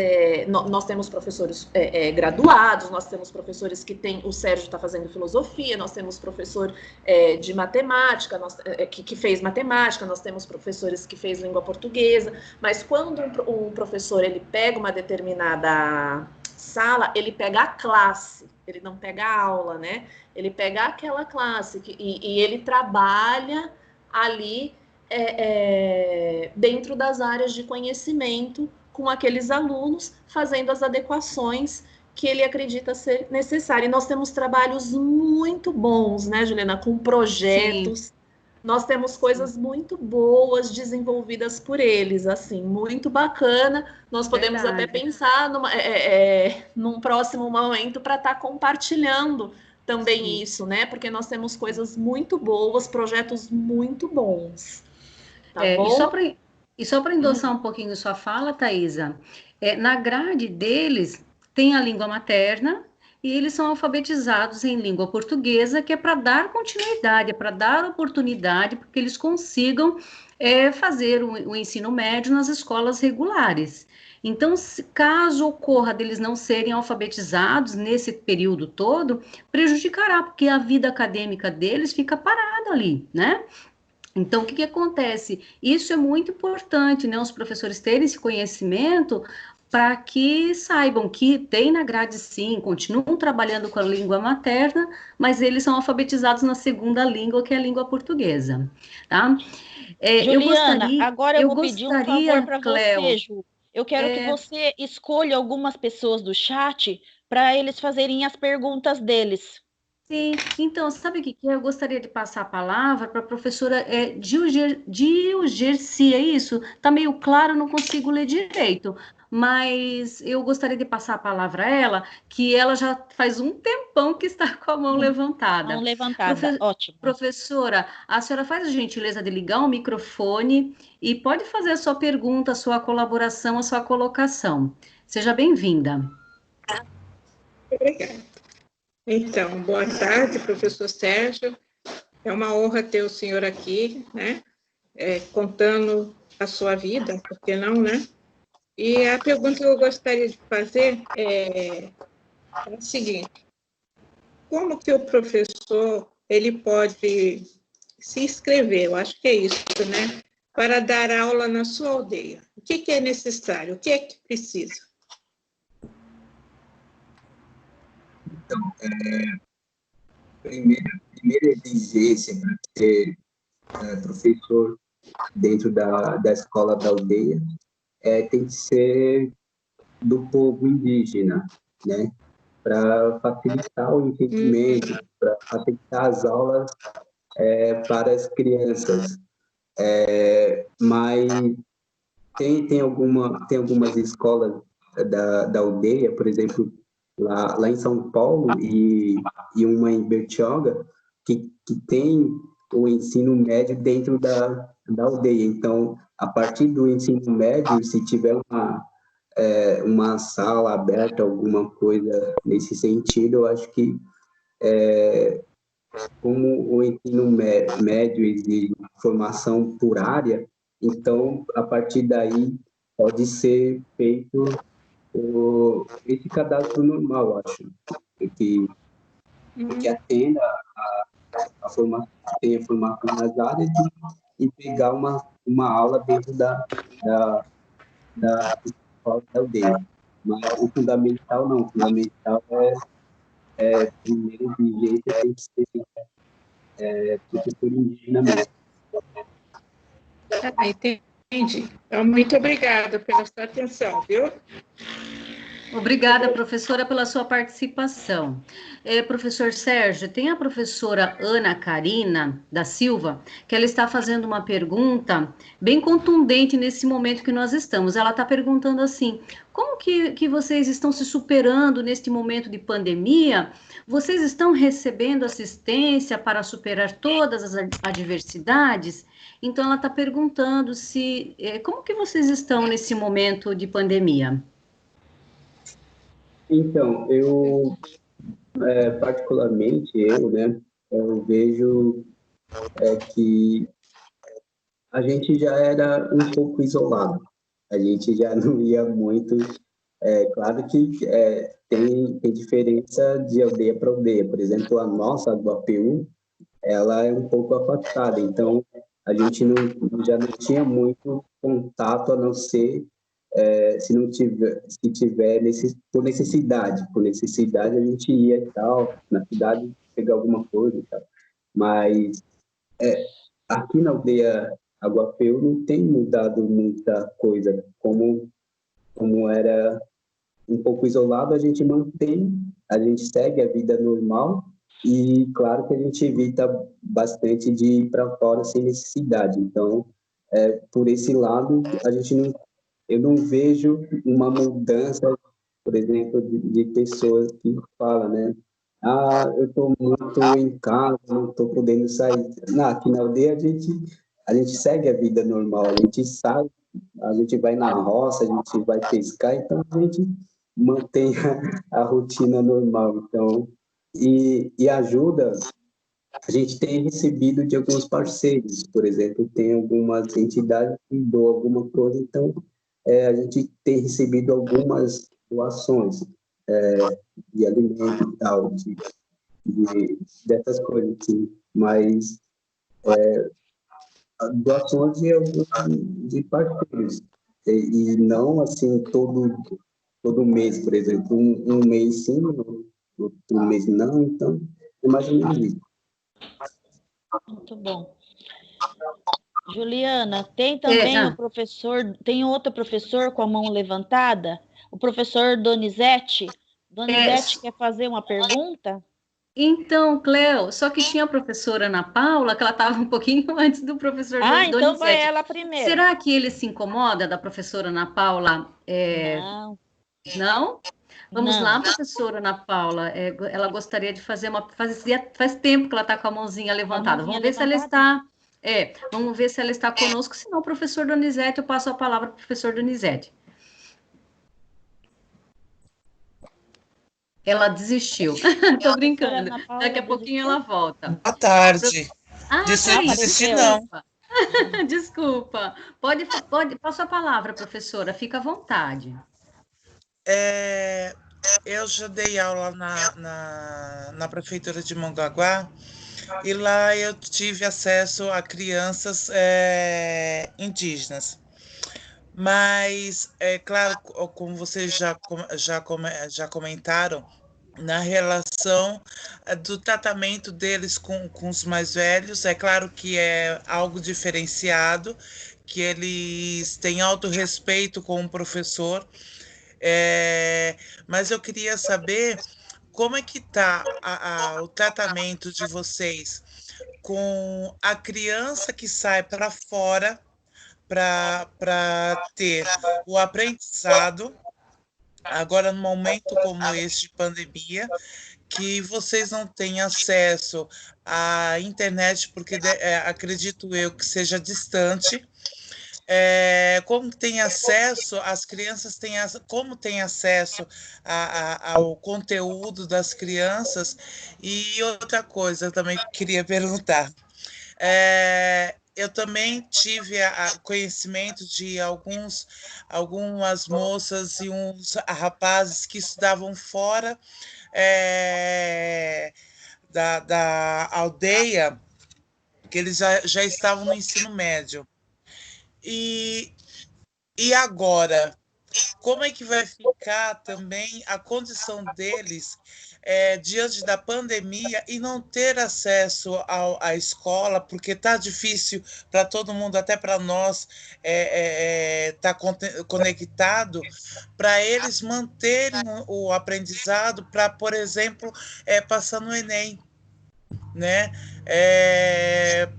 Speaker 2: nós temos professores graduados, nós temos professores que têm, o Sérgio está fazendo filosofia, nós temos professor de matemática, que fez matemática, nós temos professores que fez língua portuguesa, mas quando um professor ele pega uma determinada sala, ele pega a classe, ele não pega a aula, né? Ele pega aquela classe e ele trabalha ali dentro das áreas de conhecimento com aqueles alunos, fazendo as adequações que ele acredita ser necessário. E nós temos trabalhos muito bons, né, Juliana? Com projetos. Sim. Nós temos coisas muito boas desenvolvidas por eles, assim, muito bacana. Nós podemos até pensar num próximo momento para estar compartilhando também Sim. isso, né? Porque nós temos coisas muito boas, projetos muito bons. Tá bom?
Speaker 3: E só para endossar um pouquinho sua fala, Thaisa, na grade deles tem a língua materna, e eles são alfabetizados em língua portuguesa, que é para dar continuidade, é para dar oportunidade para que eles consigam fazer o ensino médio nas escolas regulares. Então, caso ocorra deles não serem alfabetizados nesse período todo, prejudicará, porque a vida acadêmica deles fica parada ali, né? Então, o que acontece? Isso é muito importante, né? Os professores terem esse conhecimento para que saibam que tem na grade sim, continuam trabalhando com a língua materna, mas eles são alfabetizados na segunda língua, que é a língua portuguesa, tá?
Speaker 1: Juliana, agora eu
Speaker 3: eu
Speaker 1: vou pedir um favor
Speaker 3: gostaria,
Speaker 1: para
Speaker 3: Cleo,
Speaker 1: você, Ju. Eu quero que você escolha algumas pessoas do chat para eles fazerem as perguntas deles.
Speaker 3: sim, então, sabe o que é? Eu gostaria de passar a palavra para a professora Dilgerci, é isso? Tá meio claro, não consigo ler direito, mas eu gostaria de passar a palavra a ela, que ela já faz um tempão que está com a mão
Speaker 1: Mão
Speaker 3: levantada.
Speaker 1: levantada, ótimo.
Speaker 3: Professora, a senhora faz a gentileza de ligar o microfone e pode fazer a sua pergunta, a sua colaboração, a sua colocação. Seja bem-vinda.
Speaker 6: Obrigada. Então, boa tarde, professor Sérgio. É uma honra ter o senhor aqui, né? Contando a sua vida, por que não, né? E a pergunta que eu gostaria de fazer é a seguinte: como que o professor ele pode se inscrever? Eu acho que é isso, né? Para dar aula na sua aldeia. O que é necessário? O que é que precisa?
Speaker 4: Então, primeira exigência para ser professor dentro da escola da aldeia tem que ser do povo indígena, né? Para facilitar o entendimento, para facilitar as aulas para as crianças. Mas tem algumas escolas da aldeia, por exemplo, lá em São Paulo e uma em Bertioga, que tem o ensino médio dentro da aldeia. Então, a partir do ensino médio, se tiver uma sala aberta, alguma coisa nesse sentido, eu acho que, como o ensino médio exige formação por área, então, a partir daí, pode ser feito esse cadastro normal, acho, que atenda a formação, tenha formação nas áreas e pegar uma aula dentro da escola da aldeia. Mas o fundamental não, o fundamental primeiro exigência tem que ser professor indígena mesmo.
Speaker 6: Entendi. Então, muito obrigada pela sua atenção, viu?
Speaker 3: Obrigada, professora, pela sua participação. Professor Sérgio, tem a professora Ana Karina da Silva, que ela está fazendo uma pergunta bem contundente nesse momento que nós estamos. Ela está perguntando assim: como que vocês estão se superando neste momento de pandemia? Vocês estão recebendo assistência para superar todas as adversidades? Então, ela está perguntando como que vocês estão nesse momento de pandemia?
Speaker 4: Então, particularmente né, eu vejo que a gente já era um pouco isolado, a gente já não ia muito. Claro que tem diferença de aldeia para aldeia. Por exemplo, a nossa do APU, ela é um pouco afastada, então a gente já não tinha muito contato, a não ser se tiver por necessidade a gente ia e tal, na cidade pegar alguma coisa e tal. Mas aqui na aldeia Aguapeu não tem mudado muita coisa, como era um pouco isolado, a gente segue a vida normal e claro que a gente evita bastante de ir para fora sem necessidade. Então, por esse lado, eu não vejo uma mudança, por exemplo, de pessoas que falam, né? Ah, eu estou muito em casa, não estou podendo sair. Não, aqui na aldeia a gente segue a vida normal, a gente sai, a gente vai na roça, a gente vai pescar, então a gente mantém a rotina normal. Então, e ajuda, a gente tem recebido de alguns parceiros, por exemplo, tem algumas entidades que doam alguma coisa, então a gente tem recebido algumas doações de alimento e tal, dessas coisas, assim, mas doações de parceiros, e não, assim, todo mês, por exemplo, um mês sim, outro mês não, então é mais ou menos isso.
Speaker 1: Muito bom. Juliana, tem também o professor, tem outro professor com a mão levantada, o professor Donizete. Donizete quer fazer uma pergunta?
Speaker 3: Então, Cleo, só que tinha a professora Ana Paula, que ela estava um pouquinho antes do professor
Speaker 1: Donizete. Então vai ela
Speaker 3: primeiro.
Speaker 1: primeiro.
Speaker 3: Será que ele se incomoda da professora Ana Paula?
Speaker 1: Não.
Speaker 3: Não? Vamos lá, professora Ana Paula. Ela gostaria de fazer faz tempo que ela está com a mãozinha levantada. Vamos ver se ela está. Vamos ver se ela está conosco. Se não, professor Donizete, eu passo a palavra para o professor Donizete. Ela desistiu. Tô brincando. Daqui a pouquinho ela volta.
Speaker 7: Boa tarde.
Speaker 3: Desisti
Speaker 7: não.
Speaker 3: Desculpa. Pode, passo a palavra, professora. Fica à vontade.
Speaker 7: Eu já dei aula na Prefeitura de Mongaguá, e lá eu tive acesso a crianças indígenas. Mas, é claro, como vocês já comentaram, na relação do tratamento deles com os mais velhos, é claro que é algo diferenciado, que eles têm autorrespeito com o professor, mas eu queria saber como é que está o tratamento de vocês com a criança que sai para fora para ter o aprendizado, agora no momento como este de pandemia, que vocês não têm acesso à internet, porque acredito eu que seja distante. Como tem acesso, as crianças como têm acesso ao conteúdo das crianças. E outra coisa, eu também queria perguntar. Eu também tive conhecimento de algumas moças e uns rapazes que estudavam fora da aldeia, que eles já estavam no ensino médio. E agora, como é que vai ficar também a condição deles diante da pandemia e não ter acesso à escola, porque está difícil para todo mundo, até para nós, tá conectado, para eles manterem o aprendizado, para, por exemplo, passar no Enem, né?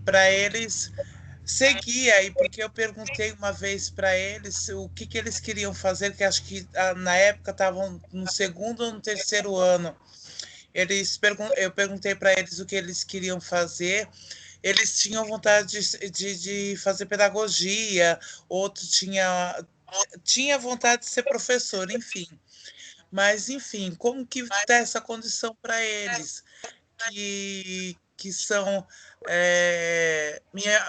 Speaker 7: Para eles seguir aí, porque eu perguntei uma vez para eles o que eles queriam fazer, que acho que na época estavam no segundo ou no terceiro ano. Eu perguntei para eles o que eles queriam fazer. Eles tinham vontade de fazer pedagogia, outro tinha vontade de ser professor, enfim. Mas, enfim, como que está essa condição para eles, que são...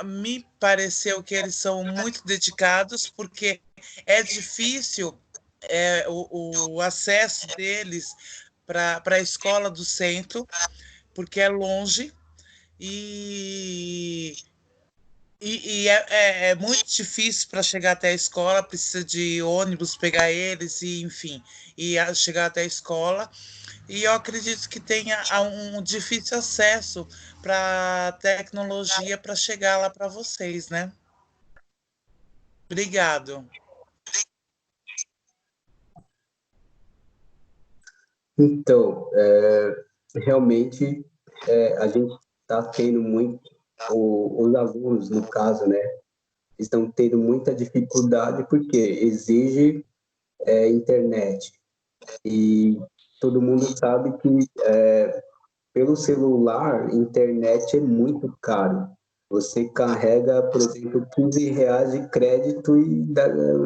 Speaker 7: me pareceu que eles são muito dedicados, porque é difícil o acesso deles para a escola do centro, porque é longe, e é muito difícil para chegar até a escola, precisa de ônibus pegar eles, e enfim, e chegar até a escola. E eu acredito que tenha um difícil acesso para a tecnologia para chegar lá para vocês, né? Obrigado.
Speaker 4: Então, realmente, a gente está tendo muito, os alunos, no caso, né, estão tendo muita dificuldade porque exige internet. E todo mundo sabe que pelo celular, internet é muito caro. Você carrega, por exemplo, R$15 de crédito e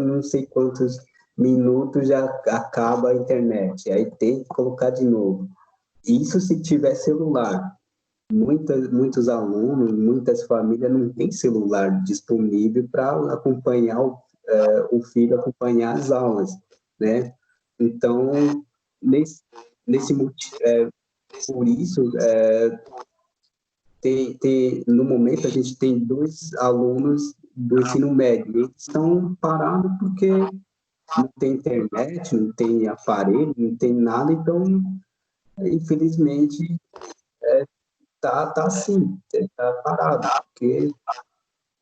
Speaker 4: não sei quantos minutos já acaba a internet. Aí tem que colocar de novo. Isso se tiver celular. Muitos alunos, muitas famílias não têm celular disponível para acompanhar o filho acompanhar as aulas, né? Então, por isso, no momento, a gente tem 2 alunos do ensino médio, eles estão parados porque não tem internet, não tem aparelho, não tem nada, então, infelizmente, tá assim, tá parado, porque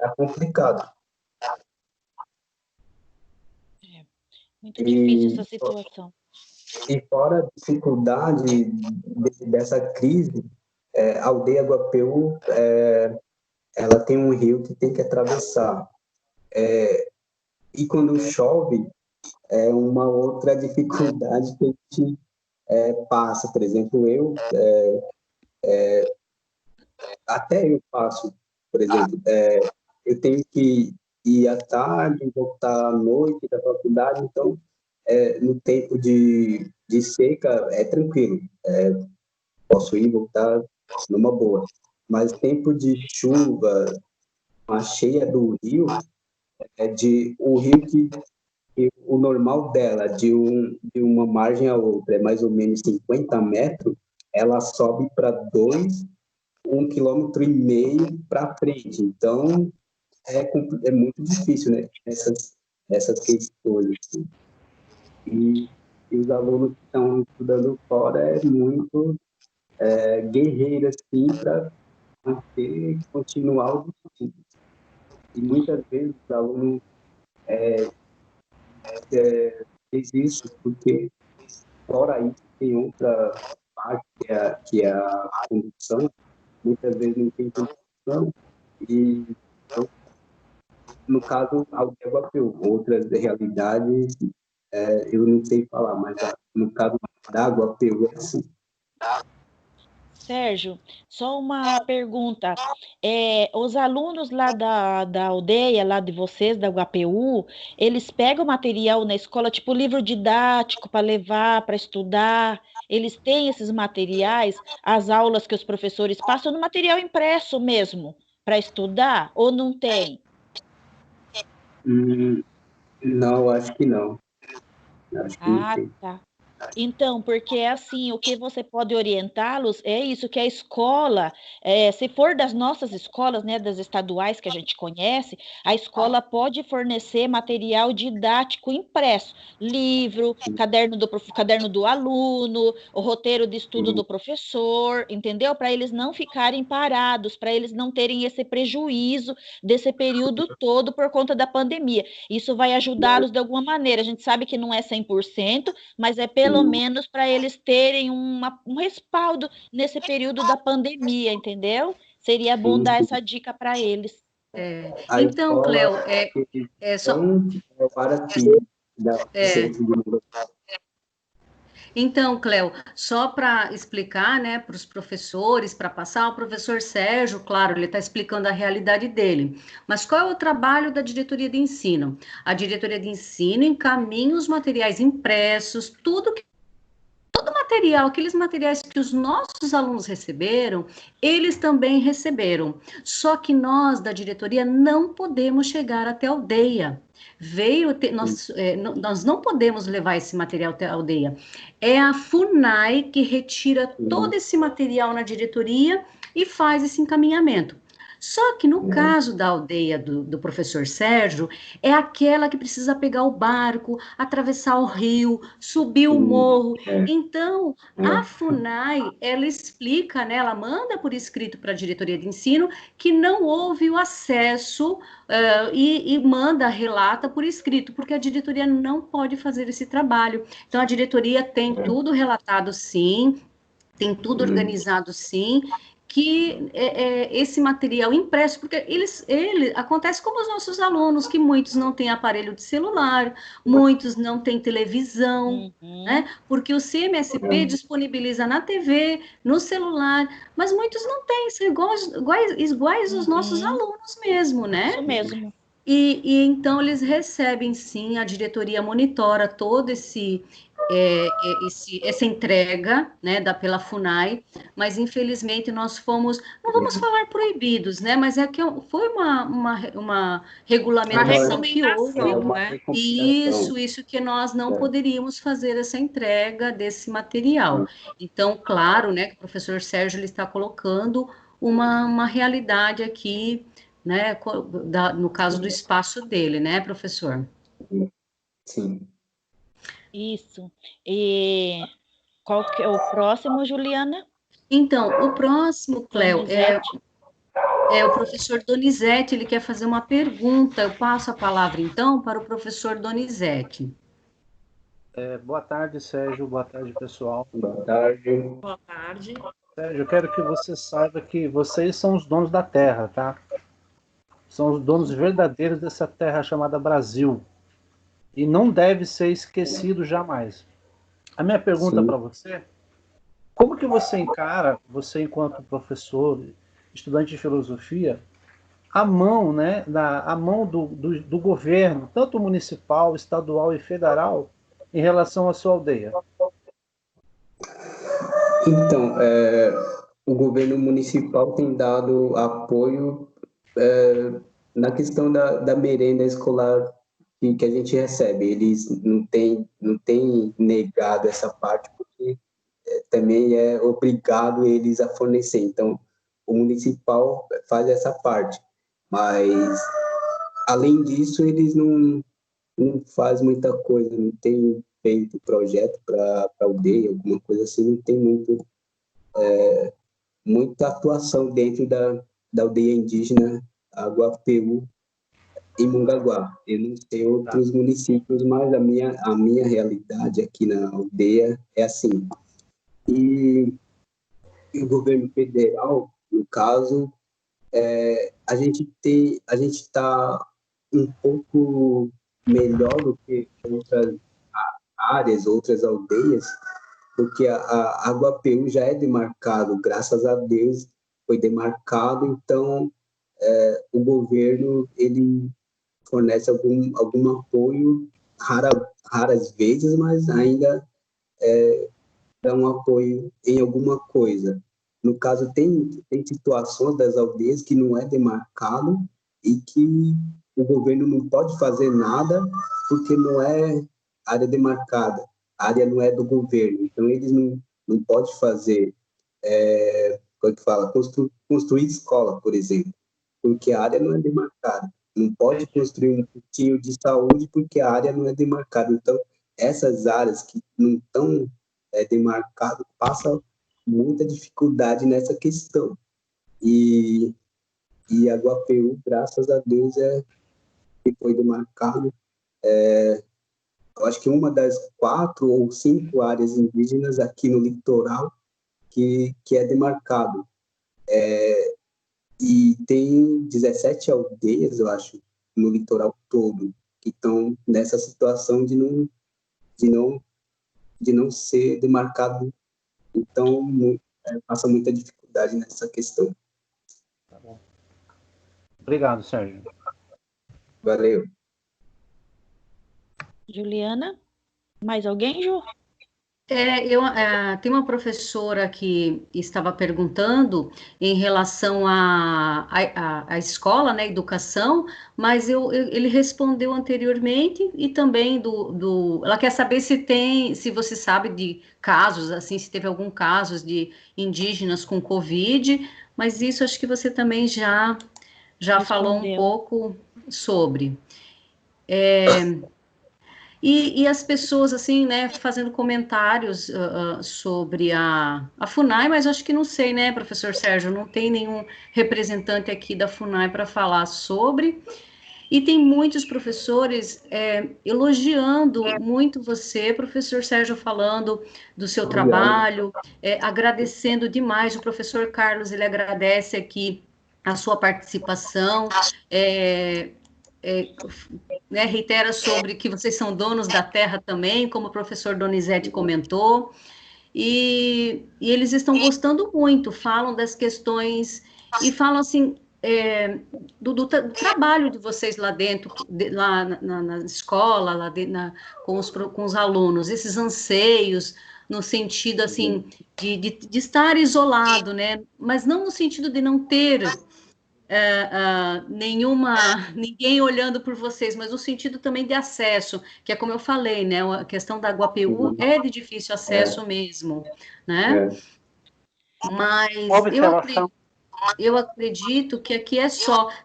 Speaker 4: é complicado.
Speaker 1: Muito difícil essa situação.
Speaker 4: E fora a dificuldade dessa crise, a aldeia Guapeu, ela tem um rio que tem que atravessar. E quando chove, é uma outra dificuldade que a gente passa. Por exemplo, até eu passo, por exemplo, eu tenho que ir à tarde, voltar à noite da faculdade, então, no tempo de seca, é tranquilo, posso ir e voltar numa boa. Mas tempo de chuva, a cheia do rio, o rio que o normal dela, de uma margem a outra, é mais ou menos 50 metros, ela sobe para 1,5 km para frente. Então, é muito difícil, né? Essas questões. Assim. E os alunos que estão estudando fora é muito guerreiro, assim, para continuar o estudo. E muitas vezes os alunos desistem porque, fora isso, tem outra parte que é a condução. Muitas vezes não tem condução e, então, no caso, Aldeia Guapeu, outras realidades, eu não sei falar, mas no caso da Guapeu é assim.
Speaker 1: Sérgio, só uma pergunta. Os alunos lá da aldeia, lá de vocês, da UAPU, eles pegam material na escola, tipo livro didático para levar, para estudar? Eles têm esses materiais, as aulas que os professores passam no material impresso mesmo, para estudar, ou não tem?
Speaker 4: Não, acho que não. Acho que não tem.
Speaker 1: Tá. Então, porque assim, o que você pode orientá-los é isso, que a escola, se for das nossas escolas, né, das estaduais que a gente conhece, a escola pode fornecer material didático impresso, livro, caderno do aluno, o roteiro de estudo do professor, entendeu? Para eles não ficarem parados, para eles não terem esse prejuízo desse período todo por conta da pandemia. Isso vai ajudá-los de alguma maneira. A gente sabe que não é 100%, mas é pelo menos para eles terem um respaldo nesse período da pandemia, entendeu? Seria bom dar essa dica para eles.
Speaker 3: Então, Cleo, Então, Cleo, só para explicar, né, para os professores, para passar, o professor Sérgio, claro, ele está explicando a realidade dele. Mas qual é o trabalho da diretoria de ensino? A diretoria de ensino encaminha os materiais impressos, todo material, aqueles materiais que os nossos alunos receberam, eles também receberam. Só que nós, da diretoria, não podemos chegar até a aldeia. Nós não podemos levar esse material até a aldeia. É a FUNAI que retira todo esse material na diretoria e faz esse encaminhamento. Só que no caso da aldeia do professor Sérgio, é aquela que precisa pegar o barco, atravessar o rio, subir o morro. Então, a FUNAI, ela explica, né, ela manda por escrito para a diretoria de ensino que não houve o acesso e relata por escrito, porque a diretoria não pode fazer esse trabalho. Então, a diretoria tem tudo relatado, sim, tem tudo organizado, sim, que esse material impresso, porque ele acontece como os nossos alunos, que muitos não têm aparelho de celular, muitos não têm televisão, né? Porque o CMSP disponibiliza na TV, no celular, mas muitos não têm, são iguais os nossos alunos mesmo, né?
Speaker 1: Isso mesmo.
Speaker 3: E então eles recebem, sim, a diretoria monitora todo esse essa entrega, né, pela FUNAI, mas infelizmente nós fomos, não vamos falar proibidos, né, mas é que foi uma regulamentação que houve.
Speaker 2: Né?
Speaker 3: Isso que nós não poderíamos fazer essa entrega desse material. Então, claro, né, que o professor Sérgio ele está colocando uma realidade aqui, né, no caso do espaço dele, né, professor?
Speaker 4: Sim.
Speaker 1: Isso. E qual que é o próximo, Juliana?
Speaker 3: Então, o próximo, Cléo,
Speaker 1: Donizete.
Speaker 3: é o professor Donizete, ele quer fazer uma pergunta. Eu passo a palavra, então, para o professor Donizete.
Speaker 8: Boa tarde, Sérgio. Boa tarde, pessoal.
Speaker 4: Boa tarde.
Speaker 2: Boa tarde.
Speaker 8: Sérgio, eu quero que você saiba que vocês são os donos da terra, tá? São os donos verdadeiros dessa terra chamada Brasil. E não deve ser esquecido jamais. A minha pergunta para você, como que você encara, você enquanto professor, estudante de filosofia, a mão, né, a mão do governo, tanto municipal, estadual e federal, em relação à sua aldeia?
Speaker 4: Então, o governo municipal tem dado apoio na questão da merenda escolar que a gente recebe. Eles não têm negado essa parte, porque também é obrigado eles a fornecer. Então, o municipal faz essa parte. Mas, além disso, eles não fazem muita coisa, não tem feito projeto para a aldeia, alguma coisa assim, não tem muita atuação dentro da aldeia indígena Aguapeu, em Mongaguá. Eu não sei outros municípios, mas a minha realidade aqui na aldeia é assim. E o governo federal, no caso, a gente está um pouco melhor do que outras áreas, outras aldeias, porque a Aguapeu já é demarcado, graças a Deus foi demarcado, então o governo ele fornece algum apoio, raras vezes, mas ainda dá um apoio em alguma coisa. No caso, tem situações das aldeias que não é demarcado e que o governo não pode fazer nada porque não é área demarcada, a área não é do governo, então eles não podem fazer, como é que fala, construir escola, por exemplo, porque a área não é demarcada. Não pode construir um postinho de saúde porque a área não é demarcada. Então, essas áreas que não estão demarcadas passam muita dificuldade nessa questão. E a Aguapeu, graças a Deus, que foi demarcado. Eu acho que uma das 4 ou 5 áreas indígenas aqui no litoral que é demarcado. E tem 17 aldeias, eu acho, no litoral todo, que estão nessa situação de não ser demarcado. Então, passa muita dificuldade nessa questão.
Speaker 8: Tá bom. Obrigado, Sérgio.
Speaker 4: Valeu.
Speaker 1: Juliana? Mais alguém, Ju?
Speaker 3: Tem uma professora que estava perguntando em relação à escola, né, educação, mas ele respondeu anteriormente e também ela quer saber se você sabe de casos, assim, se teve algum caso de indígenas com Covid, mas isso acho que você também já falou um pouco sobre. E as pessoas, assim, né, fazendo comentários sobre a FUNAI, mas acho que não sei, né, professor Sérgio, não tem nenhum representante aqui da FUNAI para falar sobre. E tem muitos professores elogiando muito você, professor Sérgio, falando do seu trabalho, agradecendo demais. O professor Carlos, ele agradece aqui a sua participação, né, reitera sobre que vocês são donos da terra também, como o professor Donizete comentou, e eles estão gostando muito, falam das questões, e falam assim, do trabalho de vocês lá dentro, lá na escola, lá com os alunos, esses anseios, no sentido, assim, de estar isolado, né? Mas não no sentido de não ter ninguém olhando por vocês, mas no sentido também de acesso, que é como eu falei, né? A questão da Guapeú é de difícil acesso mesmo, né? Mas eu acredito que aqui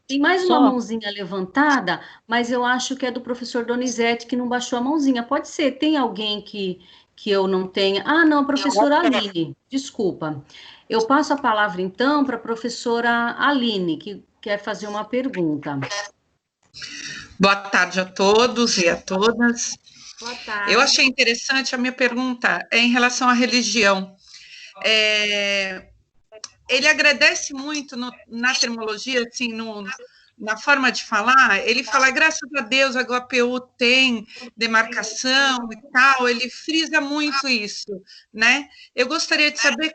Speaker 3: tem mais uma mãozinha levantada, mas eu acho que é do professor Donizete que não baixou a mãozinha. Pode ser, tem alguém que eu não tenha. Ah, não, a professora Aline, desculpa. Eu passo a palavra, então, para a professora Aline, que quer fazer uma pergunta.
Speaker 9: Boa tarde a todos e a todas.
Speaker 2: Boa tarde.
Speaker 9: Eu achei interessante a minha pergunta em relação à religião. Ele agradece muito na terminologia, assim, na forma de falar. Ele fala, graças a Deus, a Guapeú tem demarcação e tal. Ele frisa muito isso, né? Eu gostaria de saber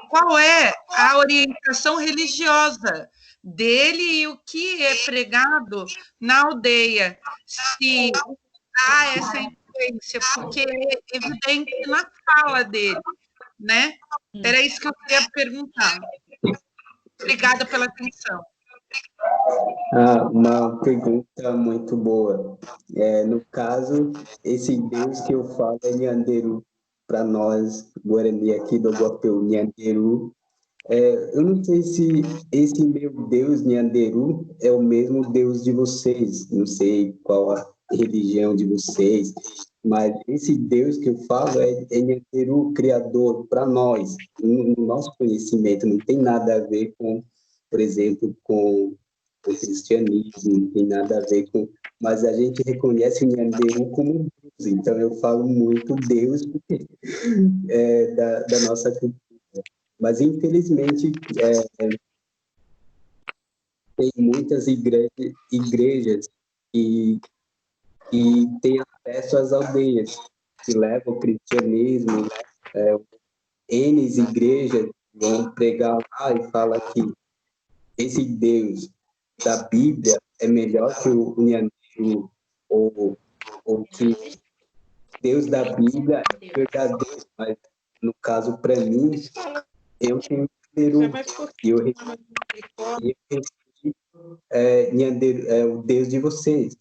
Speaker 9: qual é a orientação religiosa dele e o que é pregado na aldeia. Se há essa influência, porque é evidente na fala dele, né? Era isso que eu queria perguntar. Obrigada pela atenção.
Speaker 4: Uma pergunta muito boa. No caso, esse Deus que eu falo é Nhanderu, para nós, Guarani aqui do Guapeú, Nhanderu. Eu não sei se esse meu Deus, Nhanderu, é o mesmo Deus de vocês. Não sei qual a religião de vocês, mas esse Deus que eu falo é Nhanderu, criador, para nós. No nosso conhecimento, não tem nada a ver com, por exemplo, com o cristianismo, não tem nada a ver com... Mas a gente reconhece o Nhanderu como Deus, então eu falo muito Deus da nossa cultura. Mas, infelizmente, tem muitas igrejas que têm acesso às aldeias, que levam o cristianismo, N igrejas vão pregar lá e falam que esse Deus da Bíblia é melhor que o Nhanderu, ou que Deus da Bíblia é verdadeiro, mas no caso, para mim, eu tenho Nhanderu, e eu respeito o Deus de vocês.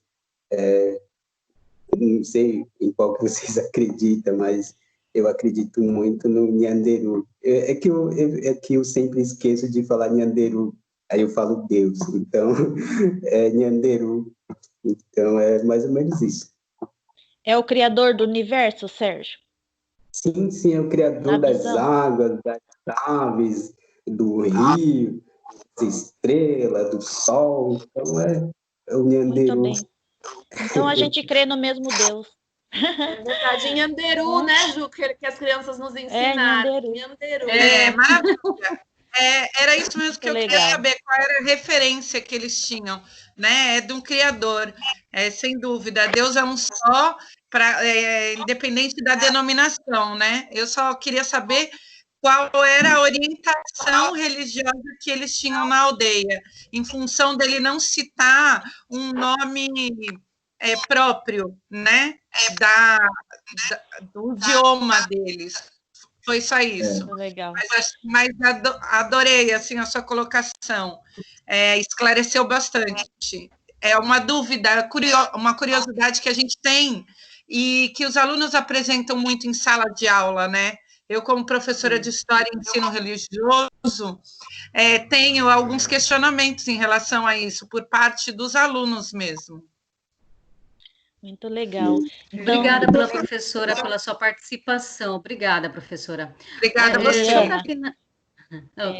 Speaker 4: Não sei em qual que vocês acreditam, mas eu acredito muito no Nhanderu. É que eu sempre esqueço de falar Nhanderu, aí eu falo Deus, então é Nhanderu. Então é mais ou menos isso.
Speaker 1: É o criador do universo, Sérgio?
Speaker 4: Sim, é o criador das águas, das aves, do rio, das estrelas, do sol. Então é o Nhanderu.
Speaker 1: Muito bem. Então a gente crê no mesmo Deus.
Speaker 2: É verdade, em Nhanderu, né, Ju, que as crianças nos ensinaram.
Speaker 1: Nhanderu.
Speaker 9: Maravilha. Era isso mesmo que eu queria saber, qual era a referência que eles tinham, né? É de um criador, sem dúvida. Deus é um só, independente da denominação, né? Eu só queria saber qual era a orientação religiosa que eles tinham na aldeia, em função dele não citar um nome próprio, né? Do idioma deles. Foi só isso.
Speaker 1: Legal.
Speaker 9: Mas adorei assim, a sua colocação. Esclareceu bastante. É uma dúvida, uma curiosidade que a gente tem e que os alunos apresentam muito em sala de aula, né? Eu, como professora de História e Ensino Religioso, tenho alguns questionamentos em relação a isso, por parte dos alunos mesmo.
Speaker 1: Muito legal.
Speaker 3: Então, obrigada pela professora, pela sua participação. Obrigada, professora.
Speaker 9: Obrigada a você.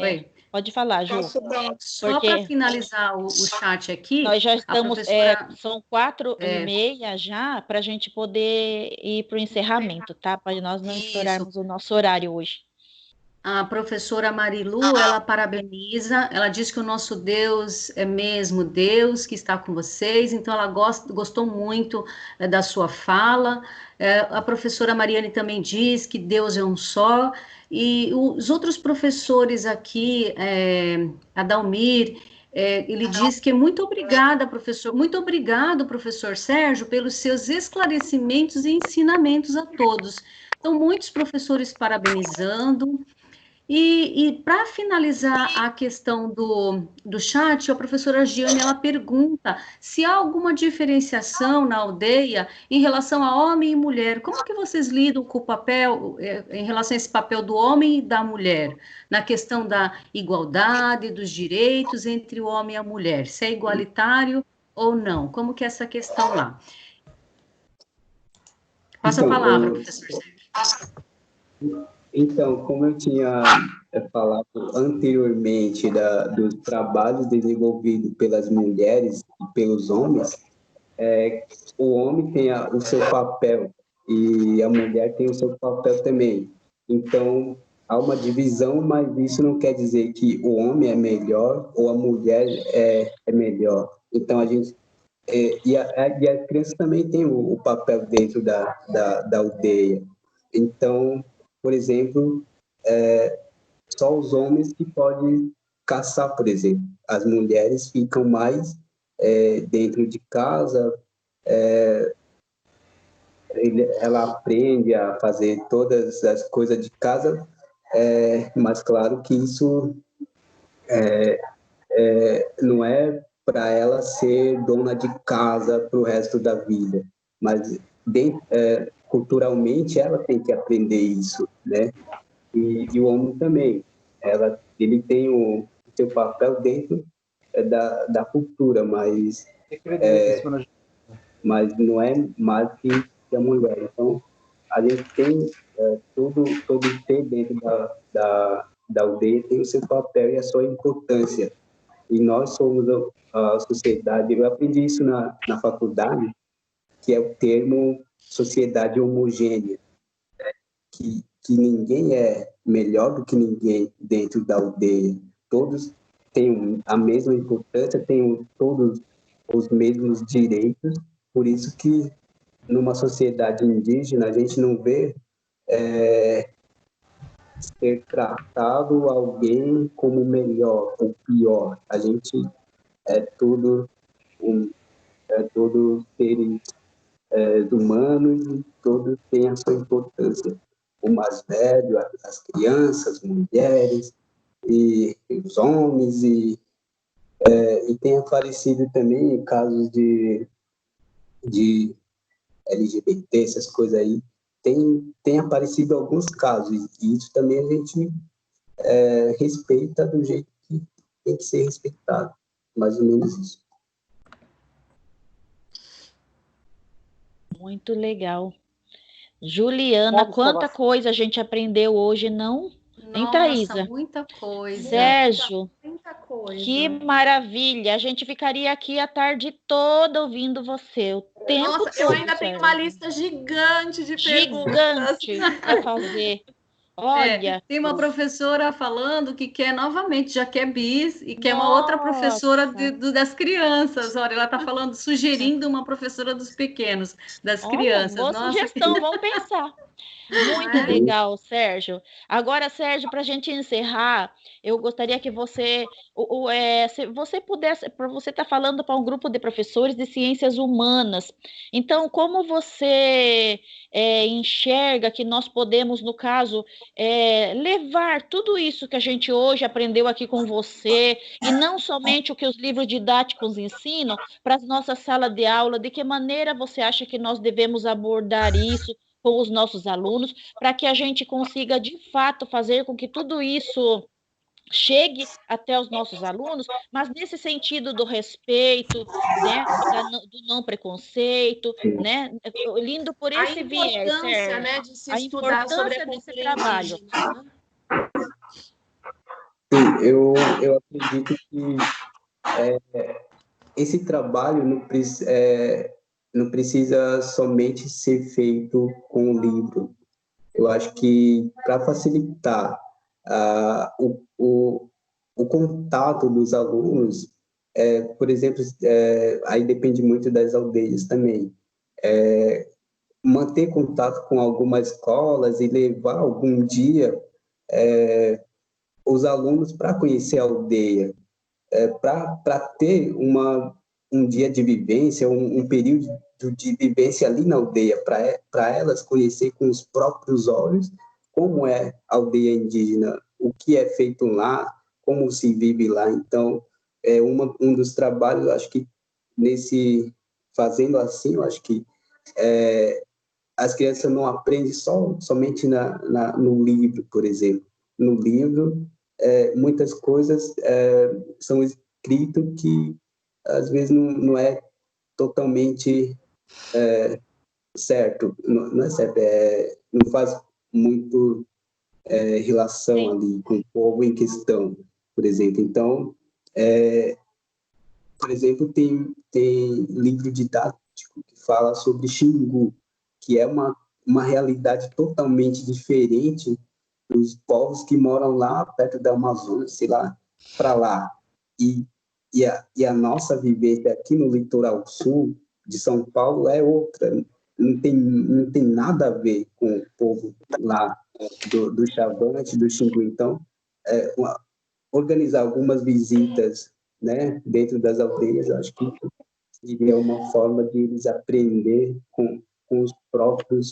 Speaker 3: Oi.
Speaker 1: Pode falar, Ju.
Speaker 3: Só para finalizar o chat aqui...
Speaker 1: Nós já estamos... são 4h30 já, para a gente poder ir para o encerramento, tá? Para nós não estourarmos o nosso horário hoje.
Speaker 3: A professora Marilu, ela parabeniza, ela diz que o nosso Deus é mesmo Deus, que está com vocês, então ela gostou muito da sua fala. A professora Mariane também diz que Deus é um só, e os outros professores aqui, Adalmir, ele diz que muito obrigada, professor, muito obrigado, professor Sérgio, pelos seus esclarecimentos e ensinamentos a todos. Então, muitos professores parabenizando. E para finalizar a questão do chat, a professora Giane, ela pergunta se há alguma diferenciação na aldeia em relação a homem e mulher. Como que vocês lidam com o papel, em relação a esse papel do homem e da mulher, na questão da igualdade, dos direitos entre o homem e a mulher? Se é igualitário ou não? Como que é essa questão lá? Passa a palavra, professor Sérgio.
Speaker 4: Então, como eu tinha falado anteriormente dos trabalhos desenvolvidos pelas mulheres e pelos homens, o homem tem o seu papel e a mulher tem o seu papel também. Então, há uma divisão, mas isso não quer dizer que o homem é melhor ou a mulher é melhor. Então, a gente... E a criança também tem o papel dentro da aldeia. Então, por exemplo, só os homens que podem caçar, por exemplo. As mulheres ficam mais dentro de casa, ela aprende a fazer todas as coisas de casa, mas claro que isso não é para ela ser dona de casa para o resto da vida, mas culturalmente ela tem que aprender isso, né? E o homem também, ele tem o seu papel dentro da cultura, mas não é mais que a mulher. Então, a gente tem todo ser dentro da aldeia tem o seu papel e a sua importância. E nós somos a sociedade, eu aprendi isso na faculdade, que é o termo sociedade homogênea, que ninguém é melhor do que ninguém dentro da aldeia. Todos têm a mesma importância, têm todos os mesmos direitos, por isso que numa sociedade indígena a gente não vê ser tratado alguém como melhor ou pior. A gente todos seres humanos e todos têm a sua importância. O mais velho, as crianças, mulheres e os homens, e tem aparecido também casos de LGBT, essas coisas aí, tem aparecido alguns casos, e isso também a gente respeita do jeito que tem que ser respeitado, mais ou menos isso.
Speaker 1: Muito legal. Juliana, quanta coisa a gente aprendeu hoje, não? Hein, Thaisa?
Speaker 3: Nossa, muita coisa.
Speaker 1: Sérgio,
Speaker 2: Muita coisa.
Speaker 1: que maravilha. A gente ficaria aqui a tarde toda ouvindo você, o tempo
Speaker 2: Nossa,
Speaker 1: todo.
Speaker 2: eu ainda tenho uma
Speaker 1: Sérgio.
Speaker 2: lista gigante de perguntas.
Speaker 1: Gigante para fazer. Olha,
Speaker 3: tem uma professora falando que quer novamente, já quer bis, e quer uma outra professora das crianças. Olha, ela está falando, sugerindo uma professora dos pequenos, das crianças.
Speaker 1: Boa sugestão, vamos pensar. Muito legal, Sérgio. Agora, Sérgio, para a gente encerrar, eu gostaria que você, se você pudesse, para você estar falando para um grupo de professores de ciências humanas. Então, como você enxerga que nós podemos, no caso, levar tudo isso que a gente hoje aprendeu aqui com você, e não somente o que os livros didáticos ensinam, para as nossas salas de aula, de que maneira você acha que nós devemos abordar isso com os nossos alunos, para que a gente consiga, de fato, fazer com que tudo isso chegue até os nossos alunos, mas nesse sentido do respeito, né, do não preconceito, né, lindo por esse viés,
Speaker 2: Sérgio, né, de se
Speaker 1: a
Speaker 2: estudar
Speaker 1: importância
Speaker 2: sobre a
Speaker 1: desse trabalho.
Speaker 4: Sim, eu acredito que esse trabalho não precisa somente ser feito com o livro. Eu acho que para facilitar o contato dos alunos, por exemplo, aí depende muito das aldeias também, manter contato com algumas escolas e levar algum dia os alunos para conhecer a aldeia, para ter um dia de vivência, um período de vivência ali na aldeia, para elas conhecer com os próprios olhos como é a aldeia indígena, o que é feito lá, como se vive lá. Então, um dos trabalhos, acho que fazendo assim, eu acho que as crianças não aprendem somente no livro, por exemplo. No livro, muitas coisas são escritas que, às vezes, não é totalmente certo. Não é certo, não faz muito relação ali com o povo em questão, por exemplo. Então, por exemplo, tem livro didático que fala sobre Xingu, que é uma realidade totalmente diferente dos povos que moram lá perto da Amazônia, sei lá, para lá. E a nossa vivência aqui no litoral sul de São Paulo é outra. Não tem nada a ver com o povo lá do Chavante, do Xingu. Então, organizar algumas visitas, né, dentro das aldeias, eu acho que seria uma forma de eles aprender com os próprios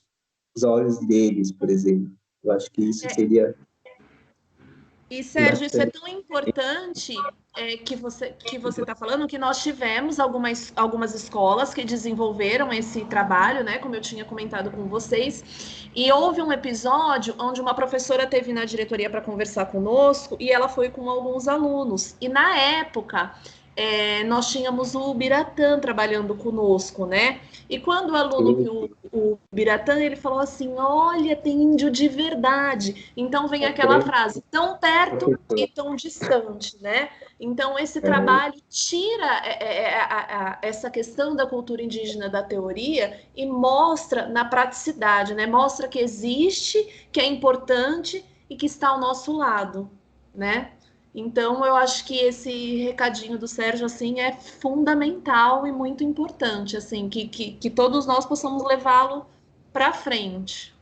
Speaker 4: olhos deles, por exemplo. Eu acho que isso seria...
Speaker 2: E, Sérgio, isso é tão importante que você está falando, que nós tivemos algumas escolas que desenvolveram esse trabalho, né, como eu tinha comentado com vocês, e houve um episódio onde uma professora teve na diretoria para conversar conosco e ela foi com alguns alunos. E, na época, nós tínhamos o Biratã trabalhando conosco, né? E quando o aluno viu o Biratã, ele falou assim, olha, tem índio de verdade. Então vem aquela frase, tão perto e tão distante, né? Então esse trabalho tira essa questão da cultura indígena da teoria e mostra na praticidade, né? Mostra que existe, que é importante e que está ao nosso lado, né? Então, eu acho que esse recadinho do Sérgio, assim, é fundamental e muito importante, assim, que todos nós possamos levá-lo para frente.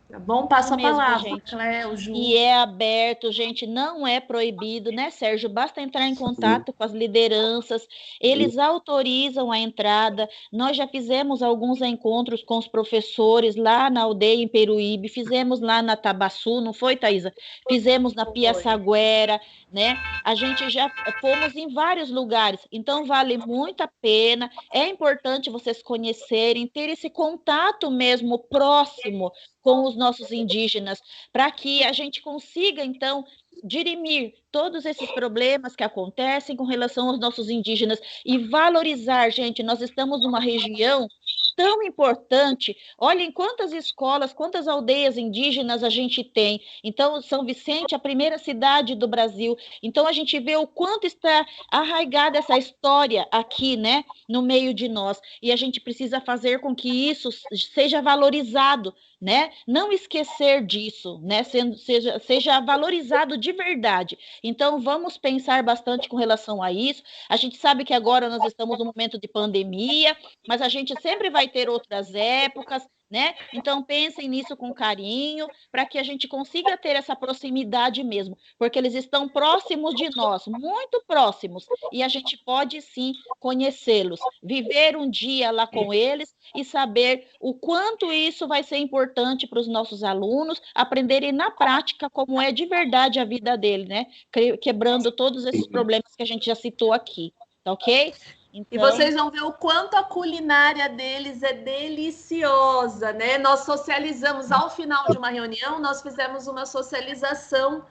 Speaker 2: Tá bom? Passo a palavra,
Speaker 1: gente.
Speaker 2: Cléo, Ju.
Speaker 1: E é aberto, gente, não é proibido, né, Sérgio? Basta entrar em contato com as lideranças, eles autorizam a entrada. Nós já fizemos alguns encontros com os professores lá na aldeia em Peruíbe, fizemos lá na Tabaçu, não foi, Thaisa? Fizemos na Piaçaguera, né? A gente já fomos em vários lugares, então vale muito a pena. É importante vocês conhecerem, ter esse contato mesmo próximo com os nossos indígenas, para que a gente consiga, então, dirimir todos esses problemas que acontecem com relação aos nossos indígenas e valorizar, gente, nós estamos numa região tão importante. Olhem quantas escolas, quantas aldeias indígenas a gente tem. Então, São Vicente, a primeira cidade do Brasil. Então, a gente vê o quanto está arraigada essa história aqui, né, no meio de nós. E a gente precisa fazer com que isso seja valorizado, né? Não esquecer disso, né? Seja valorizado de verdade. Então, vamos pensar bastante com relação a isso. A gente sabe que agora nós estamos num momento de pandemia, mas a gente sempre vai ter outras épocas, né? Então, pensem nisso com carinho, para que a gente consiga ter essa proximidade mesmo, porque eles estão próximos de nós, muito próximos, e a gente pode sim conhecê-los, viver um dia lá com eles e saber o quanto isso vai ser importante para os nossos alunos aprenderem na prática como é de verdade a vida dele, né? Quebrando todos esses problemas que a gente já citou aqui, tá ok?
Speaker 2: Então... E vocês vão ver o quanto a culinária deles é deliciosa, né? Nós socializamos, ao final de uma reunião, nós fizemos uma socialização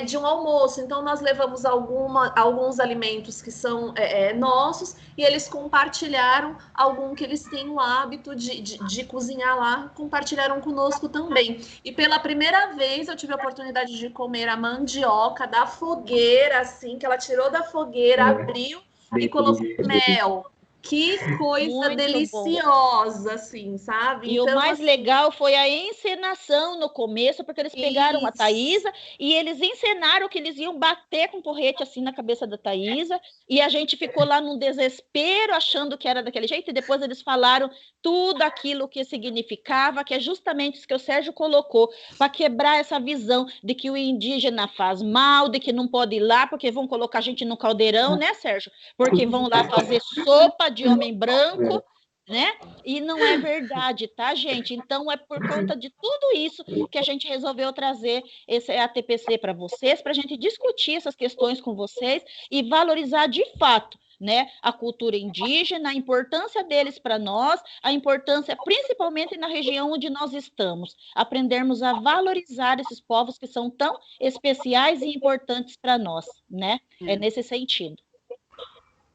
Speaker 2: de um almoço. Então, nós levamos alguns alimentos que são nossos e eles compartilharam algum que eles têm o hábito de cozinhar lá, compartilharam conosco também. E pela primeira vez eu tive a oportunidade de comer a mandioca da fogueira, assim, que ela tirou da fogueira, abriu e colocou mel. Que coisa
Speaker 1: Muito bom.
Speaker 2: deliciosa, assim, sabe?
Speaker 1: E o
Speaker 2: Então,
Speaker 1: mais
Speaker 2: assim,
Speaker 1: legal foi a encenação no começo, porque eles pegaram a
Speaker 2: isso.
Speaker 1: Thaisa e eles encenaram que eles iam bater com porrete assim na cabeça da Thaisa, e a gente ficou lá num desespero, achando que era daquele jeito, e depois eles falaram tudo aquilo que significava, que é justamente isso que o Sérgio colocou, para quebrar essa visão de que o indígena faz mal, de que não pode ir lá, porque vão colocar a gente no caldeirão, né, Sérgio? Porque vão lá fazer sopa de homem branco, né? E não é verdade, tá, gente? Então é por conta de tudo isso que a gente resolveu trazer esse ATPC para vocês, para a gente discutir essas questões com vocês e valorizar de fato, né, a cultura indígena, a importância deles para nós, a importância principalmente na região onde nós estamos, aprendermos a valorizar esses povos que são tão especiais e importantes para nós, né? É nesse sentido.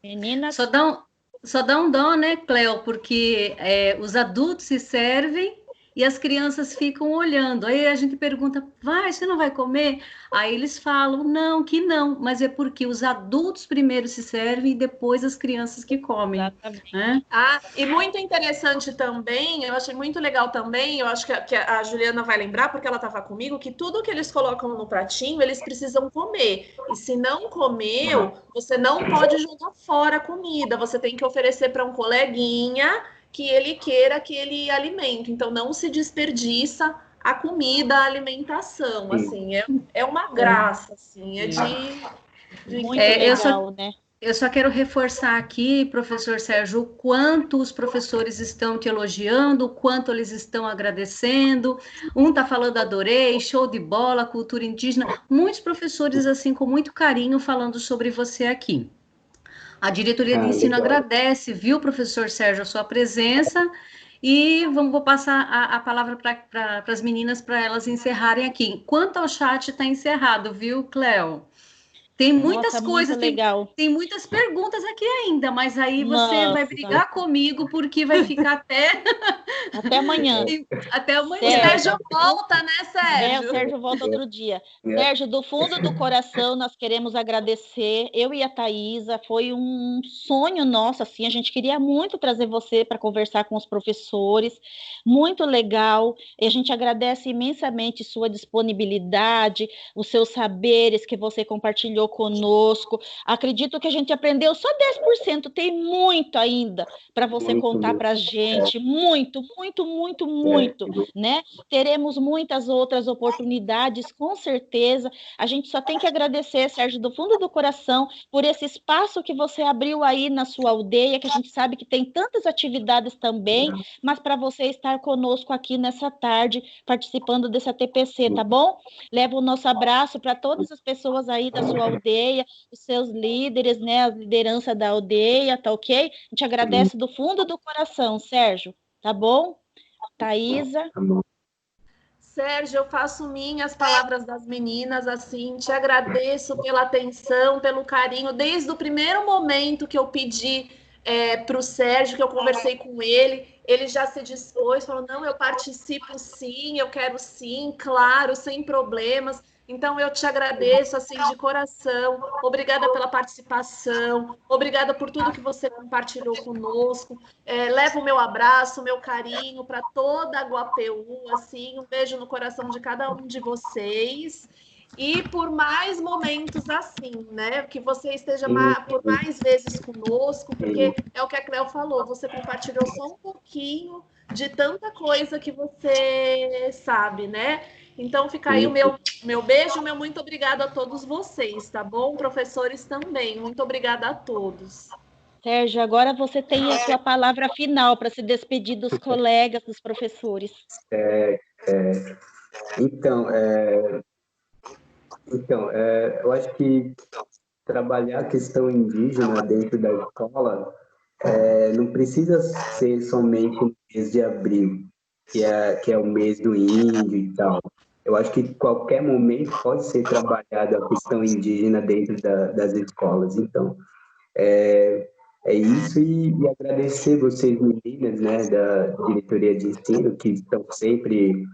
Speaker 1: Meninas,
Speaker 3: Só dá um dó, né, Cleo? Porque os adultos se servem e as crianças ficam olhando. Aí a gente pergunta, você não vai comer? Aí eles falam, não, que não. Mas é porque os adultos primeiro se servem e depois as crianças que comem.
Speaker 1: exatamente.
Speaker 3: Né?
Speaker 2: E muito interessante também, eu achei muito legal também, eu acho que a Juliana vai lembrar, porque ela estava comigo, que tudo que eles colocam no pratinho, eles precisam comer. E se não comeu, você não pode jogar fora a comida, você tem que oferecer para um coleguinha que ele queira aquele alimento. Então, não se desperdiça a comida, a alimentação, assim, é uma graça, assim,
Speaker 1: Muito legal, né?
Speaker 3: Eu só quero reforçar aqui, professor Sérgio, o quanto os professores estão te elogiando, o quanto eles estão agradecendo. Um está falando, adorei, show de bola, cultura indígena. Muitos professores, assim, com muito carinho, falando sobre você aqui. A diretoria de ensino agradece, viu, professor Sérgio, a sua presença. E vou passar a palavra para as meninas, para elas encerrarem aqui. Quanto ao chat, está encerrado, viu, Cleo? Tem muitas coisas, tem muitas perguntas aqui ainda, mas aí você vai brigar comigo, porque vai ficar
Speaker 1: até amanhã.
Speaker 3: Até amanhã.
Speaker 2: O Sérgio volta, né, Sérgio?
Speaker 1: O Sérgio volta outro dia. Sérgio, do fundo do coração, nós queremos agradecer. Eu e a Thaisa, foi um sonho nosso, assim, a gente queria muito trazer você para conversar com os professores, muito legal, e a gente agradece imensamente sua disponibilidade, os seus saberes que você compartilhou conosco. Acredito que a gente aprendeu só 10%, tem muito ainda para você contar para a gente, muito, né? Teremos muitas outras oportunidades, com certeza. A gente só tem que agradecer, Sérgio, do fundo do coração, por esse espaço que você abriu aí na sua aldeia, que a gente sabe que tem tantas atividades também, mas para você estar conosco aqui nessa tarde, participando dessa TPC, tá bom? Leva o nosso abraço para todas as pessoas aí da sua aldeia, os seus líderes, né? A liderança da aldeia, tá ok? A gente agradece do fundo do coração, Sérgio, tá bom? Thaisa.
Speaker 2: Sérgio, eu faço minhas palavras das meninas, assim, te agradeço pela atenção, pelo carinho, desde o primeiro momento que eu pedi para o Sérgio, que eu conversei com ele já se dispôs, falou, não, eu participo sim, eu quero sim, claro, sem problemas. Então, eu te agradeço, assim, de coração. Obrigada pela participação. Obrigada por tudo que você compartilhou conosco. Levo o meu abraço, o meu carinho para toda a Guapeu, assim. Um beijo no coração de cada um de vocês. E por mais momentos assim, né? Que você esteja por mais vezes conosco, porque é o que a Cleo falou, você compartilhou só um pouquinho de tanta coisa que você sabe, né? Então fica aí o meu beijo, meu muito obrigada a todos vocês, tá bom? Professores também, muito obrigada a todos.
Speaker 1: Sérgio, agora você tem a sua palavra final para se despedir dos colegas, dos professores.
Speaker 4: Então, eu acho que trabalhar a questão indígena dentro da escola não precisa ser somente no mês de abril, que é o mês do índio e tal. Eu acho que qualquer momento pode ser trabalhada a questão indígena dentro das escolas. Então, é isso, e agradecer vocês, meninas, né, da diretoria de ensino, que estão sempre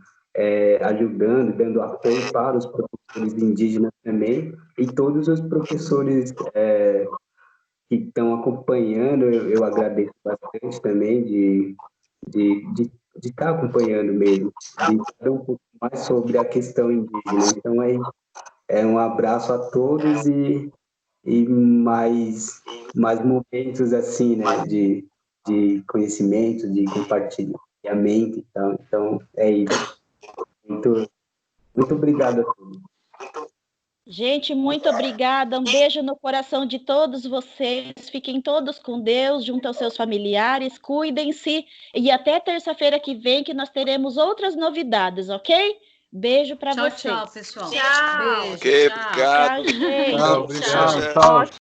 Speaker 4: ajudando, dando apoio para os professores indígenas também, e todos os professores estão acompanhando, eu agradeço bastante também de estar acompanhando mesmo, de saber um pouco mais sobre a questão indígena. Então, é um abraço a todos e mais momentos assim, né, de conhecimento, de compartilhamento e tal. Então, é isso. Muito obrigado a todos.
Speaker 1: Gente, muito obrigada. Um beijo no coração de todos vocês. Fiquem todos com Deus, junto aos seus familiares. Cuidem-se. E até terça-feira que vem, que nós teremos outras novidades, ok? Beijo para vocês.
Speaker 3: Tchau, pessoal.
Speaker 2: Tchau.
Speaker 3: Beijo,
Speaker 10: Ok,
Speaker 3: tchau.
Speaker 10: obrigado.
Speaker 1: Tchau, gente.
Speaker 8: Tchau,
Speaker 10: Obrigado.
Speaker 8: tchau.